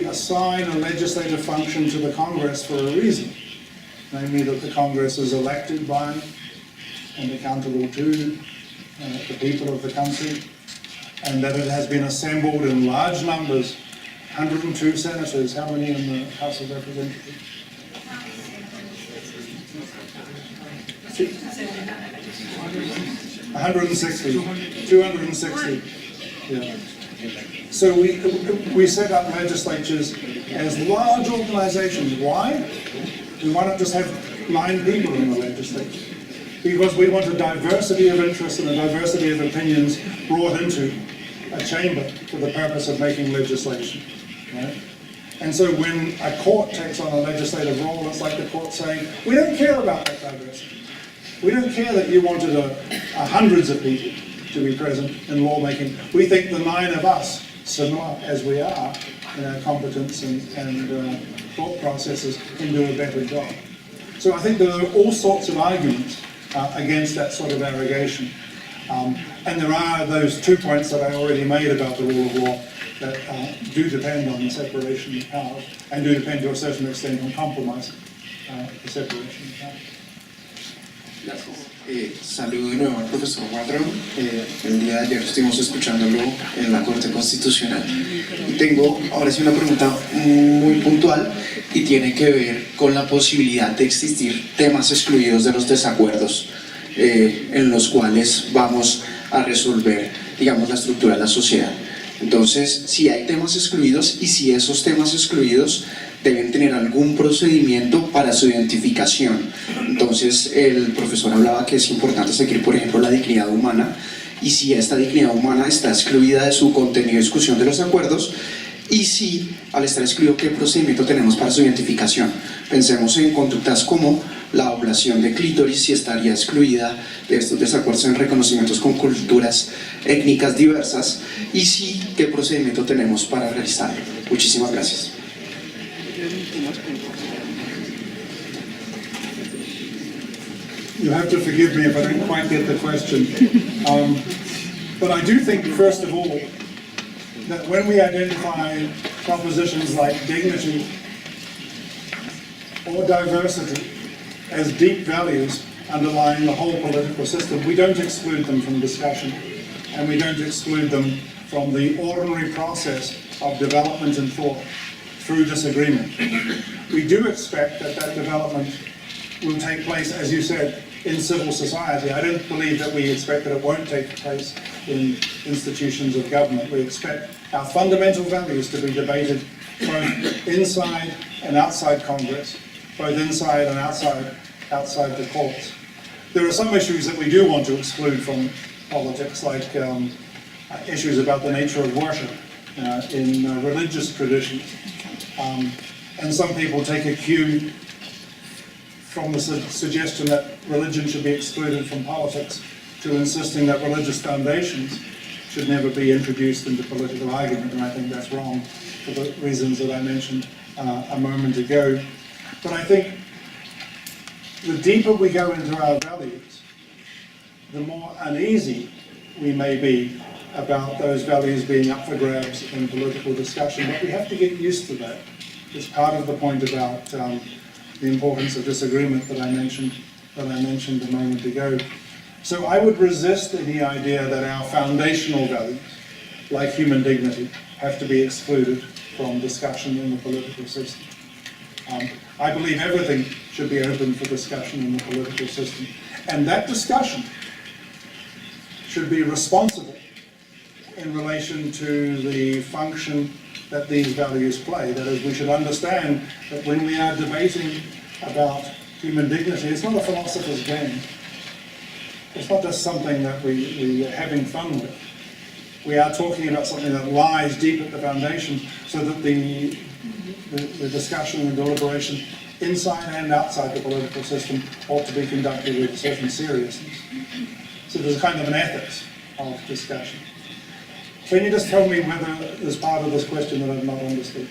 assign a legislative function to the Congress for a reason, namely that the Congress is elected by and accountable to the people of the country, and that it has been assembled in large numbers, 102 senators. How many in the House of Representatives? 160, 260, yeah. So we set up legislatures as large organizations. Why? We want to just have 9 people in the legislature. Because we want a diversity of interests and a diversity of opinions brought into a chamber for the purpose of making legislation, right? And so when a court takes on a legislative role, it's like the court saying, we don't care about that diversity. We don't care that you wanted hundreds of people to be present in lawmaking. We think the 9 of us, similar as we are in our competence and thought processes, can do a better job. So I think there are all sorts of arguments against that sort of arrogation. And there are those 2 points that I already made about the rule of law that do depend on the separation of powers and do depend to a certain extent on compromising the separation of powers. Gracias. Saludo de nuevo al profesor Waldron. El día de ayer estuvimos escuchándolo en la Corte Constitucional. Y tengo ahora sí una pregunta muy puntual y tiene que ver con la posibilidad de existir temas excluidos de los desacuerdos en los cuales vamos a resolver, digamos, la estructura de la sociedad. Entonces, si hay temas excluidos y si esos temas excluidos deben tener algún procedimiento para su identificación. Entonces, el profesor hablaba que es importante seguir, por ejemplo, la dignidad humana, y si esta dignidad humana está excluida de su contenido de discusión de los acuerdos, y si, al estar excluido, ¿qué procedimiento tenemos para su identificación? Pensemos en conductas como la ablación de clítoris, si estaría excluida de estos desacuerdos en reconocimientos con culturas étnicas diversas, y si, ¿qué procedimiento tenemos para realizarlo? Muchísimas gracias. You have to forgive me if I don't quite get the question. But I do think, first of all, that when we identify propositions like dignity or diversity as deep values underlying the whole political system, we don't exclude them from discussion, and we don't exclude them from the ordinary process of development and thought through disagreement. We do expect that that development will take place, as you said, in civil society. I don't believe that we expect that it won't take place in institutions of government. We expect our fundamental values to be debated both inside and outside Congress, both inside and outside the courts. There are some issues that we do want to exclude from politics, like issues about the nature of worship in religious traditions. And some people take a cue from the suggestion that religion should be excluded from politics to insisting that religious foundations should never be introduced into political argument, and I think that's wrong for the reasons that I mentioned a moment ago. But I think the deeper we go into our values, the more uneasy we may be about those values being up for grabs in political discussion, but we have to get used to that. It's part of the point about the importance of disagreement that I mentioned a moment ago. So I would resist any idea that our foundational values, like human dignity, have to be excluded from discussion in the political system. I believe everything should be open for discussion in the political system. And that discussion should be responsible in relation to the function that these values play. That is, we should understand that when we are debating about human dignity, it's not a philosopher's game. It's not just something that we are having fun with. We are talking about something that lies deep at the foundation, so that the discussion and deliberation inside and outside the political system ought to be conducted with a certain seriousness. So there's a kind of an ethics of discussion. Can you just tell me whether there's part of this question that I've not understood?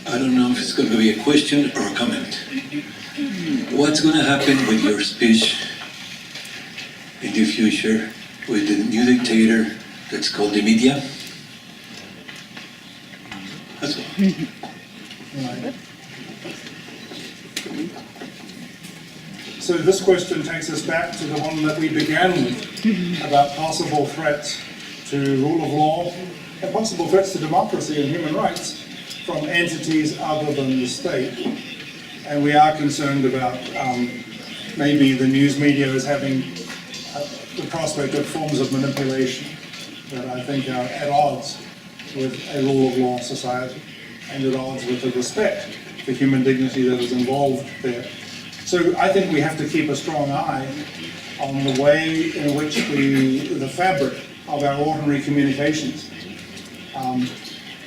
I don't know if it's going to be a question or a comment. What's going to happen with your speech in the future with the new dictator that's called the media? That's all. Right. So this question takes us back to the one that we began with, about possible threats to rule of law and possible threats to democracy and human rights from entities other than the state. And we are concerned about maybe the news media is having the prospect of forms of manipulation that I think are at odds with a rule of law society and at odds with the respect for human dignity that is involved there. So I think we have to keep a strong eye on the way in which the fabric of our ordinary communications.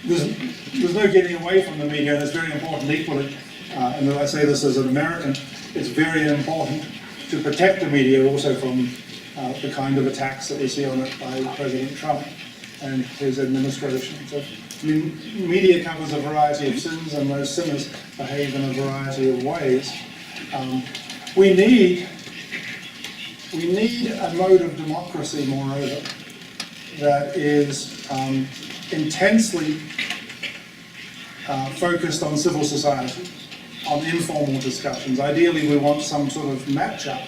There's no getting away from the media, and it's very important equally, and I say this as an American, it's very important to protect the media also from the kind of attacks that we see on it by President Trump and his administration. So, I mean, media covers a variety of sins, and those sinners behave in a variety of ways. We need a mode of democracy, moreover, that is intensely focused on civil society, on informal discussions. Ideally, we want some sort of match-up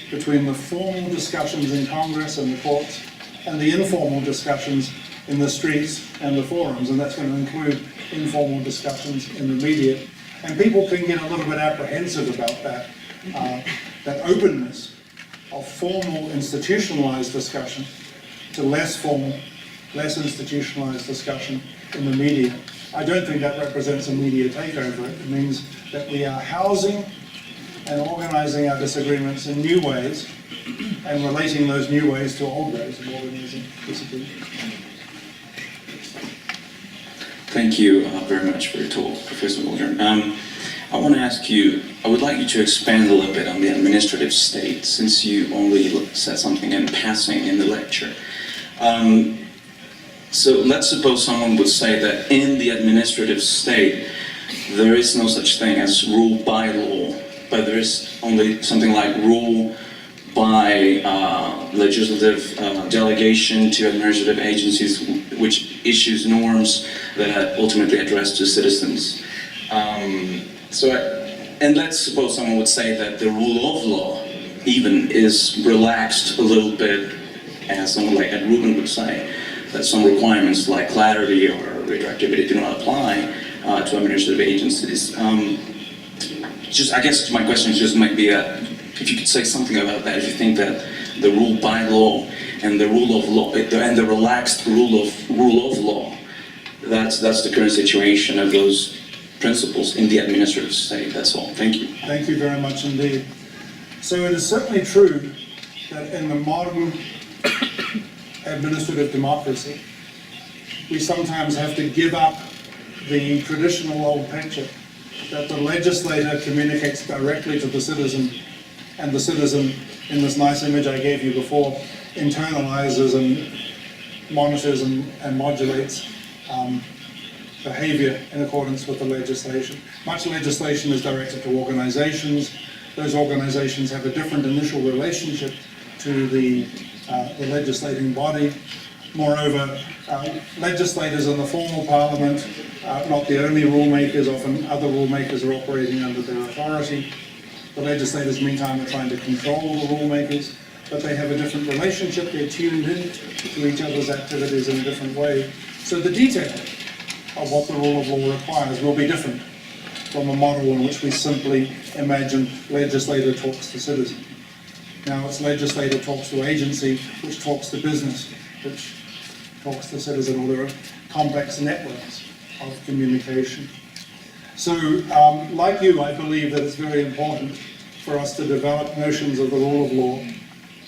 between the formal discussions in Congress and the courts and the informal discussions in the streets and the forums, and that's going to include informal discussions in the media. And people can get a little bit apprehensive about that, that openness of formal institutionalized discussion to less formal, less institutionalized discussion in the media. I don't think that represents a media takeover. It means that we are housing and organizing our disagreements in new ways and relating those new ways to old ways of organizing disagreements. Thank you very much for your talk, Professor Waldron. I want to ask you, I would like you to expand a little bit on the administrative state, since you only said something in passing in the lecture. So let's suppose someone would say that in the administrative state, there is no such thing as rule by law, but there is only something like rule by legislative delegation to administrative agencies, which issues norms that are ultimately addressed to citizens. And let's suppose someone would say that the rule of law even is relaxed a little bit, as someone like Ed Rubin would say, that some requirements like clarity or retroactivity do not apply to administrative agencies. I guess my question just might be if you could say something about that, if you think that the rule by law and the rule of law and the relaxed rule of law, that's the current situation of those principles in the administrative state. That's all. Thank you. Thank you very much indeed. So it is certainly true that in the modern administrative democracy, we sometimes have to give up the traditional old picture that the legislator communicates directly to the citizen, and the citizen, in this nice image I gave you before, internalizes and monitors and modulates behavior in accordance with the legislation. Much legislation is directed to organizations. Those organizations have a different initial relationship to the legislating body. Moreover, legislators in the formal parliament are not the only rule makers. Often other rule makers are operating under their authority. The legislators, meantime, are trying to control the rule makers, but they have a different relationship. They're tuned in to each other's activities in a different way. So the detail of what the rule of law requires will be different from a model in which we simply imagine legislator talks to citizen. Now it's legislator talks to agency, which talks to business, which talks to citizen, or there are complex networks of communication. So, like you, I believe that it's very important for us to develop notions of the rule of law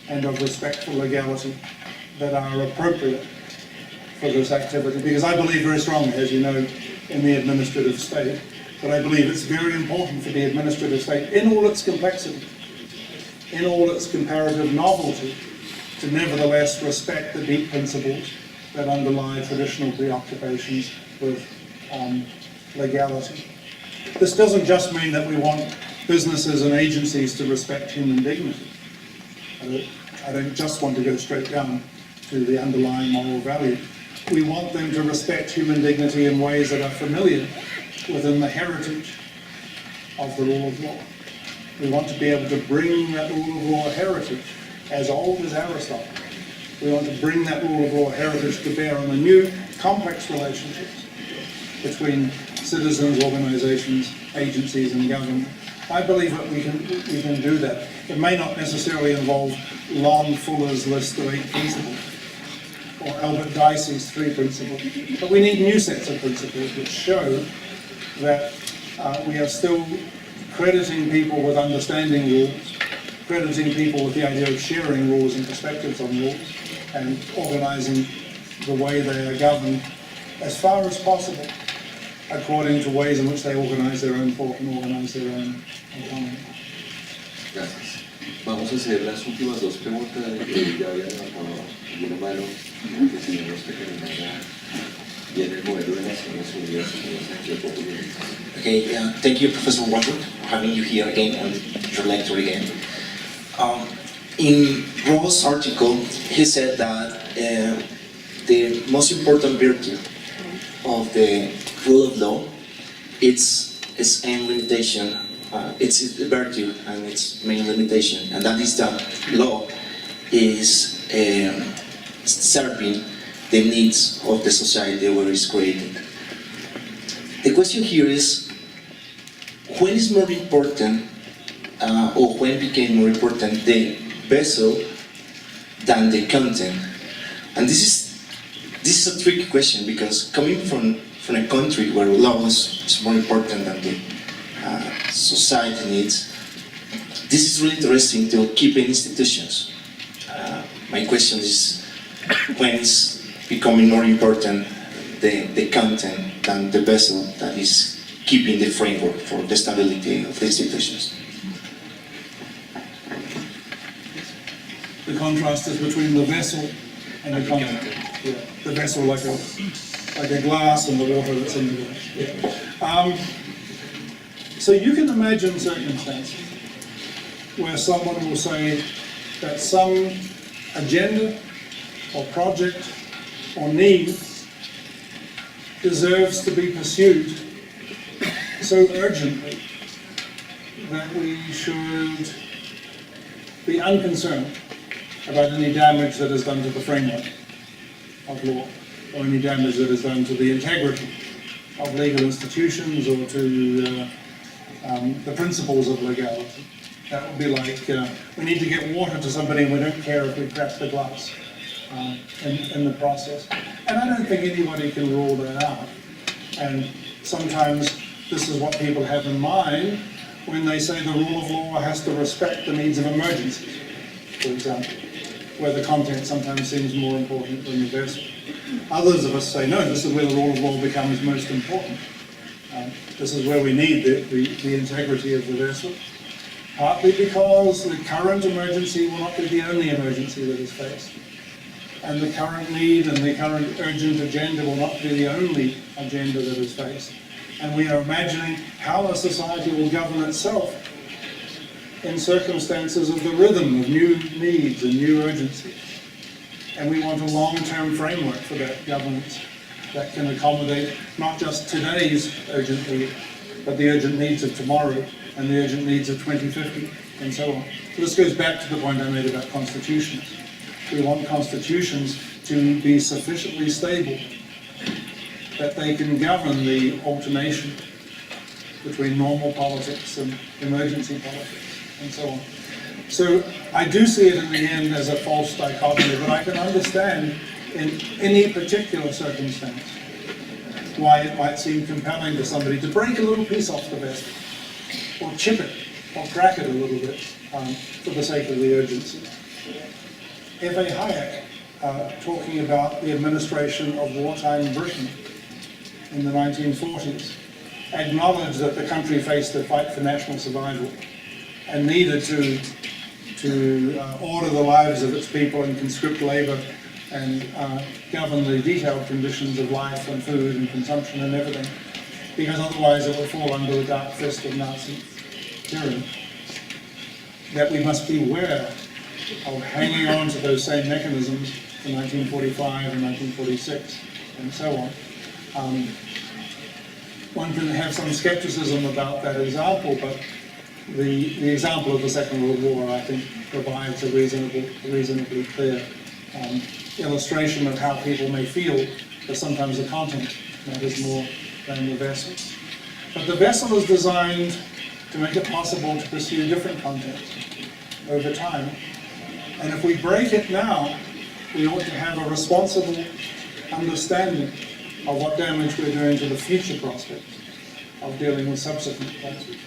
and of respect for legality that are appropriate for this activity, because I believe very strongly, as you know, in the administrative state, but I believe it's very important for the administrative state, in all its complexity, in all its comparative novelty, to nevertheless respect the deep principles that underlie traditional preoccupations with legality. This doesn't just mean that we want businesses and agencies to respect human dignity. I don't just want to go straight down to the underlying moral value. We want them to respect human dignity in ways that are familiar within the heritage of the rule of law. We want to be able to bring that rule of law heritage as old as Aristotle. We want to bring that rule of law heritage to bear on the new complex relationships between citizens, organizations, agencies, and government I believe that we can do that. It may not necessarily involve Lon Fuller's list of 8 principles or Albert Dicey's 3 principles, but we need new sets of principles which show that we are still crediting people with understanding rules, crediting people with the idea of sharing rules and perspectives on rules, and organizing the way they are governed as far as possible according to ways in which they organize their own thought and organize their own economy. Gracias. Vamos a hacer las últimas 2 preguntas. Ya había levantado una mano, que tenemos que terminar bien el modelo de Naciones Unidas y el populismo. Okay, thank you, Professor Waldron, for having you here again and your lecture again. In Ross' article, he said that the most important virtue of the rule of law its main limitation, it's its virtue and its main limitation, and that is that law is serving the needs of the society where it's created. The question here is, when is more important, or when became more important the vessel than the content? And this is a tricky question, because coming from a country where law is more important than the society needs, this is really interesting to keep in institutions. My question is, when is becoming more important the content than the vessel that is keeping the framework for the stability of the institutions? The contrast is between the vessel and the content. Yeah. The vessel like a glass and the water that's in the glass. Yeah. So you can imagine circumstances where someone will say that some agenda or project or need deserves to be pursued so urgently that we should be unconcerned about any damage that is done to the framework of law, or any damage that is done to the integrity of legal institutions or to the principles of legality. That would be like, we need to get water to somebody and we don't care if we crack the glass in the process. And I don't think anybody can rule that out. And sometimes this is what people have in mind when they say the rule of law has to respect the needs of emergencies, for example, where the content sometimes seems more important than the vessel. Others of us say, no, this is where the rule of law becomes most important. This is where we need the integrity of the vessel, partly because the current emergency will not be the only emergency that is faced. And the current need and the current urgent agenda will not be the only agenda that is faced. And we are imagining how a society will govern itself in circumstances of the rhythm of new needs and new urgencies. And we want a long-term framework for that governance that can accommodate not just today's urgent need, but the urgent needs of tomorrow and the urgent needs of 2050 and so on. So this goes back to the point I made about constitutions. We want constitutions to be sufficiently stable that they can govern the alternation between normal politics and emergency politics and so on. So I do see it in the end as a false dichotomy, but I can understand in any particular circumstance why it might seem compelling to somebody to break a little piece off the vessel, or chip it, or crack it a little bit for the sake of the urgency. F.A. Hayek, talking about the administration of wartime Britain in the 1940s, acknowledged that the country faced a fight for national survival and needed to order the lives of its people and conscript labor and govern the detailed conditions of life and food and consumption and everything, because otherwise it would fall under the dark fist of Nazi tyranny. That we must beware of hanging on to those same mechanisms in 1945 and 1946 and so on. One can have some skepticism about that example, but the example of the Second World War, I think, provides a reasonably clear illustration of how people may feel that sometimes the content matters more than the vessel. But the vessel is designed to make it possible to pursue different content over time. And if we break it now, we ought to have a responsible understanding of what damage we're doing to the future prospects of dealing with subsequent crises.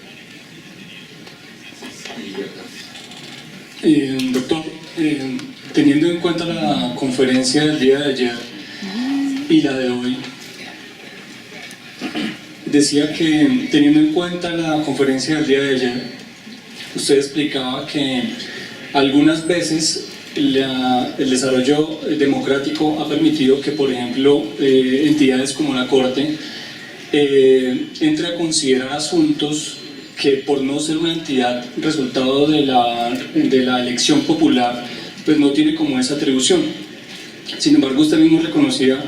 Doctor, teniendo en cuenta la conferencia del día de ayer y la de hoy, decía que teniendo en cuenta la conferencia del día de ayer, usted explicaba que algunas veces el desarrollo democrático ha permitido que, por ejemplo, entidades como la Corte entre a considerar asuntos que, por no ser una entidad resultado de la elección popular, pues no tiene como esa atribución. Sin embargo, usted mismo reconocía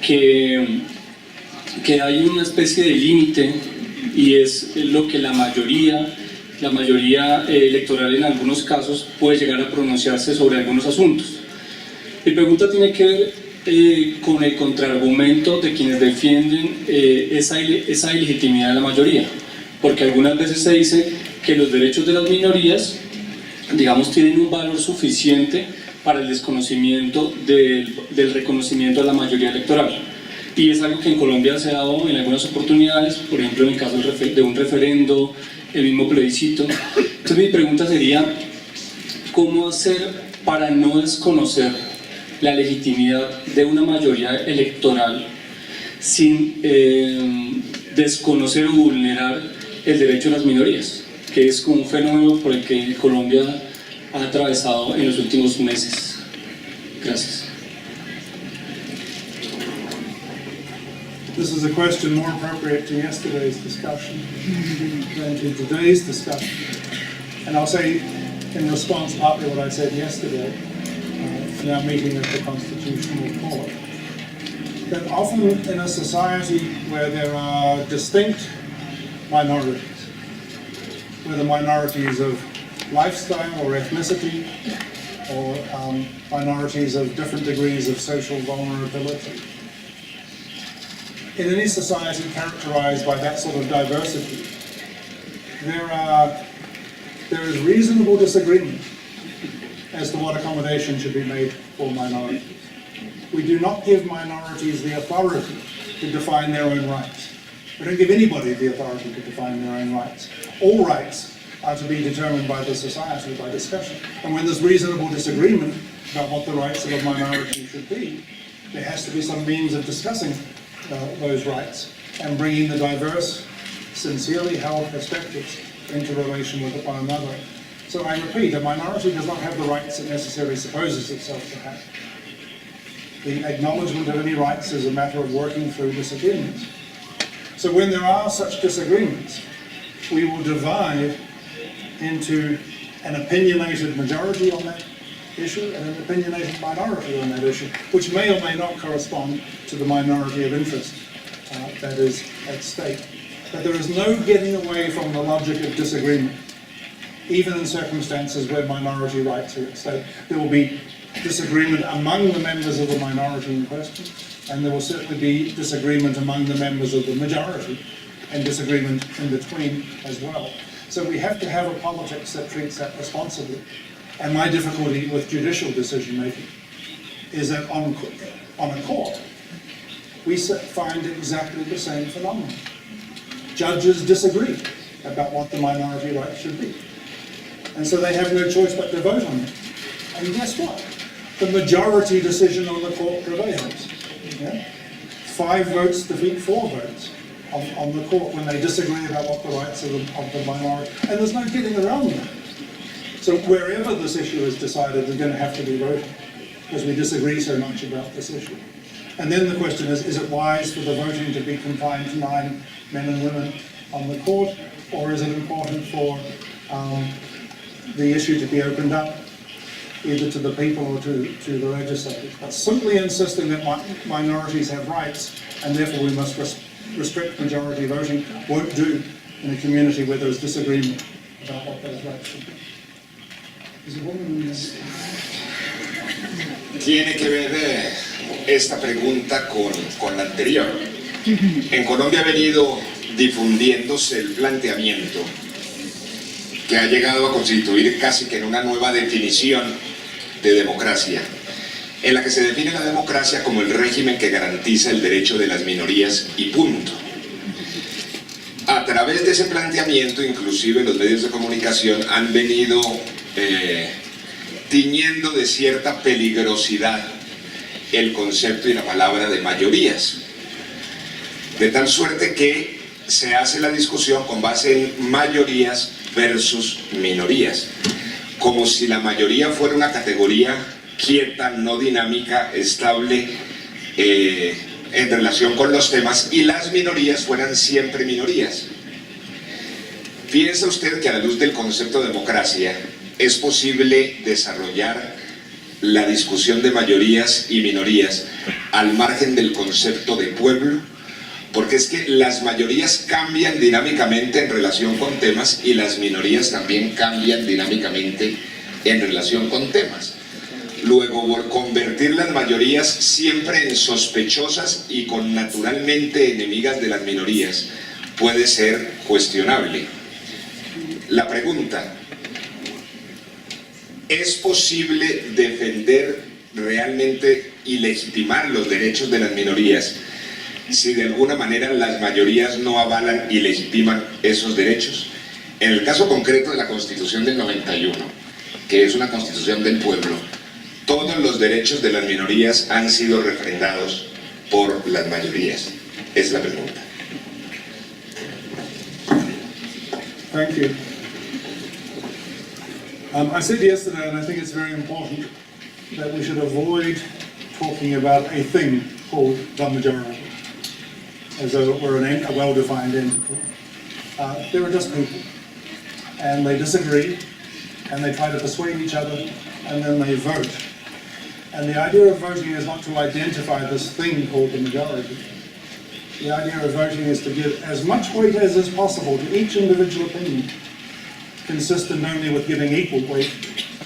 que hay una especie de límite, y es lo que la mayoría electoral en algunos casos puede llegar a pronunciarse sobre algunos asuntos. Mi pregunta tiene que ver con el contraargumento de quienes defienden esa ilegitimidad de la mayoría, porque algunas veces se dice que los derechos de las minorías, digamos, tienen un valor suficiente para el desconocimiento del reconocimiento de la mayoría electoral. Y es algo que en Colombia se ha dado en algunas oportunidades, por ejemplo en el caso de un referendo, el mismo plebiscito. Entonces mi pregunta sería, ¿cómo hacer para no desconocer la legitimidad de una mayoría electoral sin desconocer o vulnerar el derecho de las minorías, que es como un fenómeno por el que Colombia ha atravesado en los últimos meses? Gracias. This is a question more appropriate to yesterday's discussion than to today's discussion. And I'll say, in response partly what I said yesterday in our meeting of the Constitutional Court, that often in a society where there are distinct minorities, whether minorities of lifestyle or ethnicity, or minorities of different degrees of social vulnerability, in any society characterized by that sort of diversity, there is reasonable disagreement as to what accommodation should be made for minorities. We do not give minorities the authority to define their own rights. We don't give anybody the authority to define their own rights. All rights are to be determined by the society, by discussion. And when there's reasonable disagreement about what the rights of a minority should be, there has to be some means of discussing those rights and bringing the diverse, sincerely held perspectives into relation with one another. So I repeat, a minority does not have the rights it necessarily supposes itself to have. The acknowledgement of any rights is a matter of working through disagreements. So when there are such disagreements, we will divide into an opinionated majority on that issue and an opinionated minority on that issue, which may or may not correspond to the minority of interest that is at stake. But there is no getting away from the logic of disagreement, even in circumstances where minority rights are at stake. There will be disagreement among the members of the minority in question, and there will certainly be disagreement among the members of the majority, and disagreement in between as well. So we have to have a politics that treats that responsibly. And my difficulty with judicial decision-making is that on a court, we find exactly the same phenomenon. Judges disagree about what the minority rights should be. And so they have no choice but to vote on it. And guess what? The majority decision on the court prevails. Yeah? 5 votes defeat 4 votes on the court when they disagree about what the rights of the minority. And there's no getting around that. So wherever this issue is decided, there's going to have to be voting, because we disagree so much about this issue. And then the question is it wise for the voting to be confined to 9 men and women on the court, or is it important for the issue to be opened up either to the people or to the legislators? But simply insisting that minorities have rights, and therefore we must restrict majority voting, won't do in a community where there's disagreement about what those rights should be. Tiene que ver esta pregunta con la anterior. En Colombia ha venido difundiéndose el planteamiento que ha llegado a constituir casi que en una nueva definición de democracia, en la que se define la democracia como el régimen que garantiza el derecho de las minorías y punto. A través de ese planteamiento, inclusive los medios de comunicación han venido tiñendo de cierta peligrosidad el concepto y la palabra de mayorías, de tal suerte que se hace la discusión con base en mayorías versus minorías, como si la mayoría fuera una categoría quieta, no dinámica, estable en relación con los temas, y las minorías fueran siempre minorías. ¿Piensa usted que a la luz del concepto de democracia es posible desarrollar la discusión de mayorías y minorías al margen del concepto de pueblo? Porque es que las mayorías cambian dinámicamente en relación con temas y las minorías también cambian dinámicamente en relación con temas. Luego, por convertir las mayorías siempre en sospechosas y con naturalmente enemigas de las minorías puede ser cuestionable. La pregunta: ¿es posible defender realmente y legitimar los derechos de las minorías si de alguna manera las mayorías no avalan y legitiman esos derechos? En el caso concreto de la Constitución del 91, que es una constitución del pueblo, todos los derechos de las minorías han sido refrendados por las mayorías. Es la pregunta. Thank you. I said yesterday, and I think it's very important, that we should avoid talking about a thing called the majority, as though it were a well-defined entity. There are just people, and they disagree, and they try to persuade each other, and then they vote. And the idea of voting is not to identify this thing called the majority. The idea of voting is to give as much weight as is possible to each individual opinion, consistent only with giving equal weight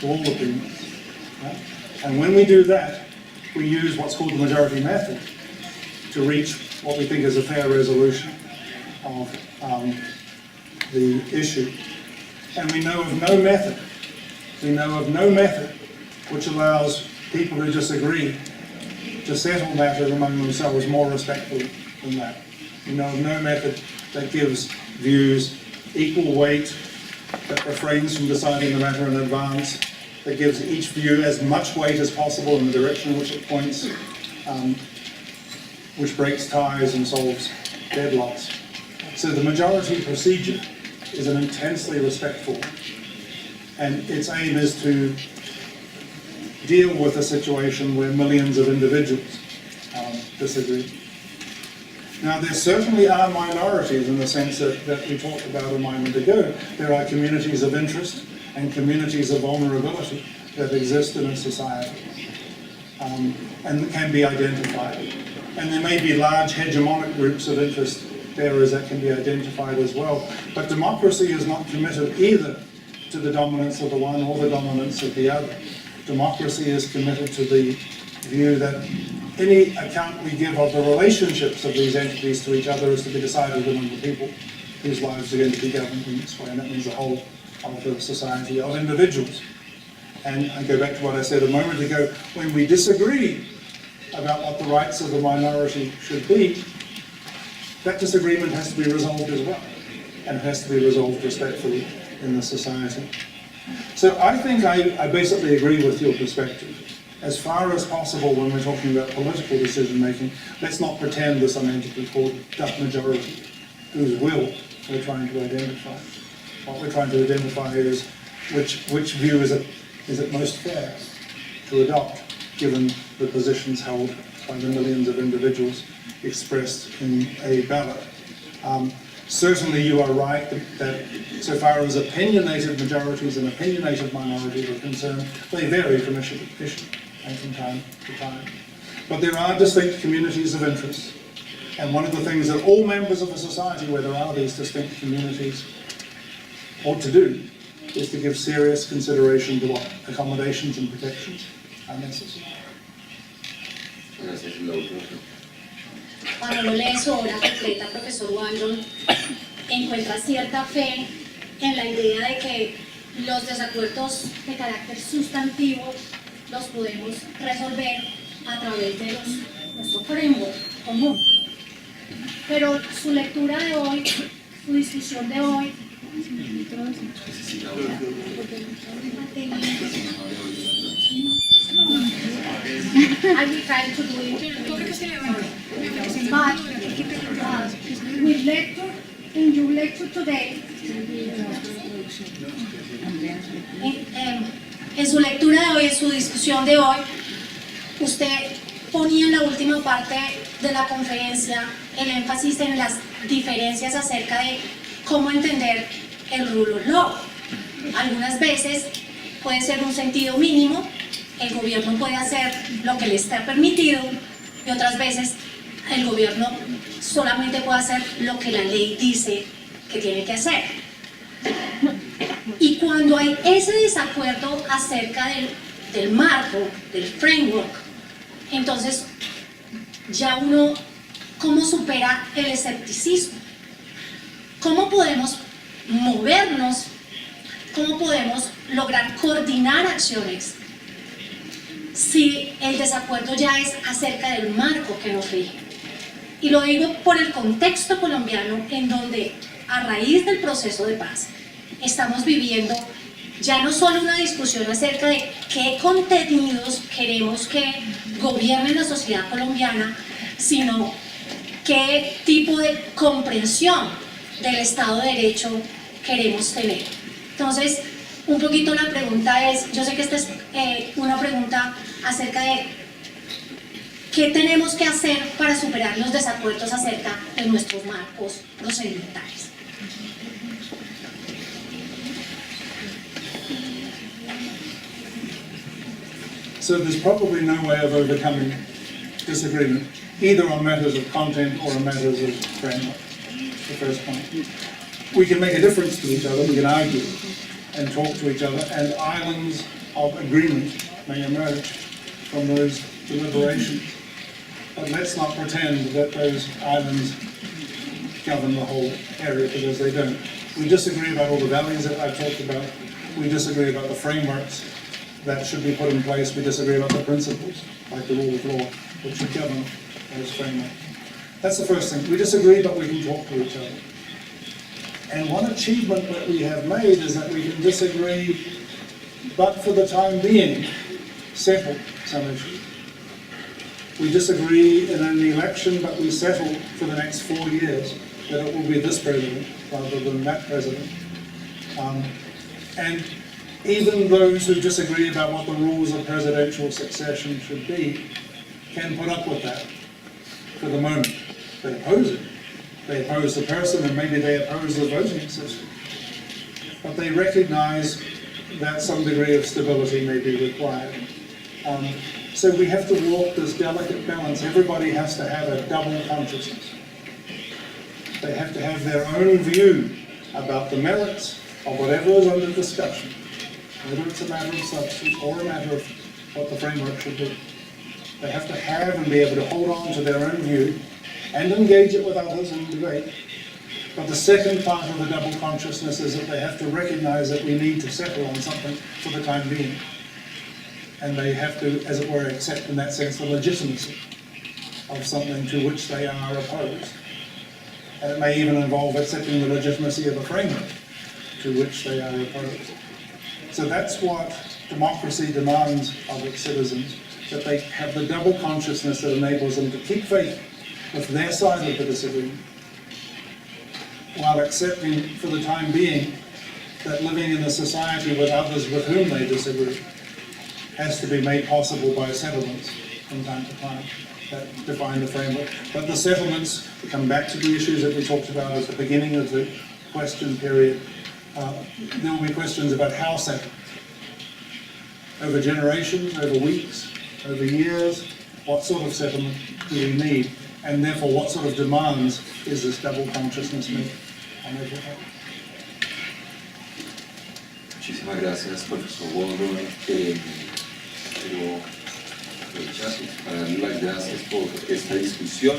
to all opinions. Right? And when we do that, we use what's called the majority method to reach what we think is a fair resolution of the issue. And we know of no method, which allows people who disagree to settle matters among themselves more respectfully than that. We know of no method that gives views equal weight, that refrains from deciding the matter in advance, that gives each view as much weight as possible in the direction in which it points, which breaks ties and solves deadlocks. So the majority procedure is an intensely respectful, and its aim is to deal with a situation where millions of individuals disagree. Now, there certainly are minorities in the sense that we talked about a moment ago. There are communities of interest and communities of vulnerability that exist in a society and can be identified. And there may be large hegemonic groups of interest areas that can be identified as well. But democracy is not committed either to the dominance of the one or the dominance of the other. Democracy is committed to the view that any account we give of the relationships of these entities to each other is to be decided among the people whose lives are going to be governed in this way, and that means the whole of the society of individuals. And I go back to what I said a moment ago, when we disagree about what the rights of the minority should be, that disagreement has to be resolved as well, and it has to be resolved respectfully in the society. So I think I basically agree with your perspective. As far as possible, when we're talking about political decision making, let's not pretend there's some entity called the majority whose will we're trying to identify. What we're trying to identify is which view is it most fair to adopt, given the positions held by the millions of individuals expressed in a ballot. Certainly you are right that so far as opinionated majorities and opinionated minorities are concerned, they vary from issue to issue and from time to time. But there are distinct communities of interest, and one of the things that all members of a society where there are these distinct communities ought to do is to give serious consideration to what accommodations and protections are necessary. Cuando uno lee su obra completa, profesor Waldron, encuentra cierta fe en la idea de que los desacuerdos de carácter sustantivo los podemos resolver a través de nuestro framework común. Pero su lectura de hoy, su discusión de hoy, I will try to do it. But with lecture, in your lecture today, en su lectura de hoy, en su discusión de hoy, usted ponía en la última parte de la conferencia el énfasis en las diferencias acerca de cómo entender el rule of law. Algunas veces puede ser un sentido mínimo, el gobierno puede hacer lo que le está permitido, y otras veces el gobierno solamente puede hacer lo que la ley dice que tiene que hacer. Y cuando hay ese desacuerdo acerca del marco, del framework, entonces ya uno, ¿cómo supera el escepticismo? ¿Cómo podemos movernos? ¿Cómo podemos lograr coordinar acciones si el desacuerdo ya es acerca del marco que nos rige? Y lo digo por el contexto colombiano, en donde a raíz del proceso de paz estamos viviendo ya no solo una discusión acerca de qué contenidos queremos que gobiernen la sociedad colombiana, sino qué tipo de comprensión del Estado de Derecho queremos tener. Entonces, un poquito la pregunta es, yo sé que esta es una pregunta acerca de qué tenemos que hacer para superar los desacuerdos acerca de nuestros marcos procedimentales. So there's probably no way of overcoming disagreement, either on matters of content or on matters of framework. The first point. We can make a difference to each other, we can argue and talk to each other, and islands of agreement may emerge from those deliberations. But let's not pretend that those islands govern the whole area, because they don't. We disagree about all the values that I've talked about. We disagree about the frameworks that should be put in place. We disagree about the principles, like the rule of law, which should govern those frameworks. That's the first thing. We disagree, but we can talk to each other. And one achievement that we have made is that we can disagree, but for the time being, settle some issues. We disagree in an election, but we settle for the next 4 years that it will be this president rather than that president. And even those who disagree about what the rules of presidential succession should be can put up with that for the moment. They oppose it. They oppose the person, and maybe they oppose the voting system. But they recognize that some degree of stability may be required. So we have to walk this delicate balance. Everybody has to have a double consciousness. They have to have their own view about the merits of whatever is under discussion, whether it's a matter of substance or a matter of what the framework should be. They have to have and be able to hold on to their own view and engage it with others in debate. But the second part of the double consciousness is that they have to recognize that we need to settle on something for the time being. And they have to, as it were, accept in that sense the legitimacy of something to which they are opposed. And it may even involve accepting the legitimacy of a framework to which they are opposed. So that's what democracy demands of its citizens, that they have the double consciousness that enables them to keep faith with their side of the disagreement, while accepting for the time being that living in a society with others with whom they disagree has to be made possible by settlements from time to time that define the framework. But the settlements, we come back to the issues that we talked about at the beginning of the question period. There will be questions about how settled. Over generations, over weeks, over years, what sort of settlement do we need? And therefore, what sort of demands is this double consciousness make on everything? Muchísimas gracias, profesor Waldron. Quiero aprovechar para darle las gracias por esta discusión,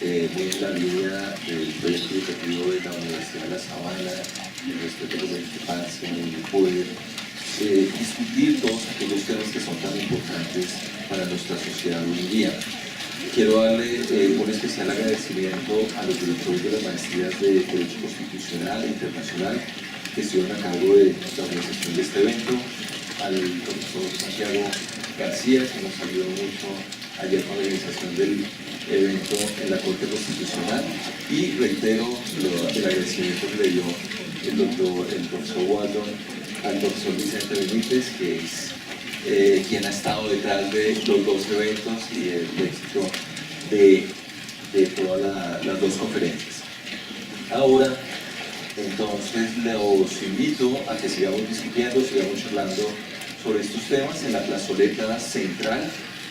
muy en la línea del proyecto educativo de la Universidad de La Sabana, el respeto por la discrepancia, el poder discutir todos aquellos temas que son tan importantes para nuestra sociedad hoy en día. Quiero darle un especial agradecimiento a los directores de las maestrías de Derecho Constitucional e Internacional que estuvieron a cargo de la organización de este evento, al profesor Santiago García, que nos ayudó mucho ayer con la organización del evento en la Corte Constitucional, y reitero el agradecimiento que le dio el profesor Waldron al profesor Vicente Benítez, que es quien ha estado detrás de los dos eventos y el éxito de todas las dos conferencias. Ahora, entonces, los invito a que sigamos discutiendo, sigamos charlando sobre estos temas en la plazoleta central.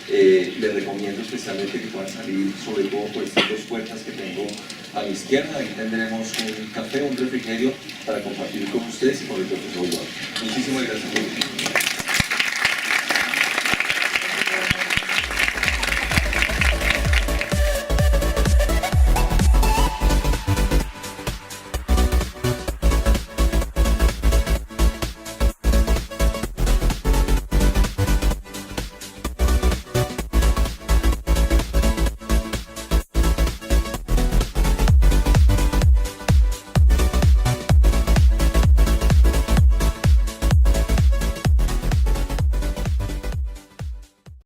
Les recomiendo especialmente que puedan salir, sobre todo por estas dos puertas que tengo a mi izquierda. Ahí tendremos un café, un refrigerio para compartir con ustedes y con el profesor Waldron. Muchísimas gracias por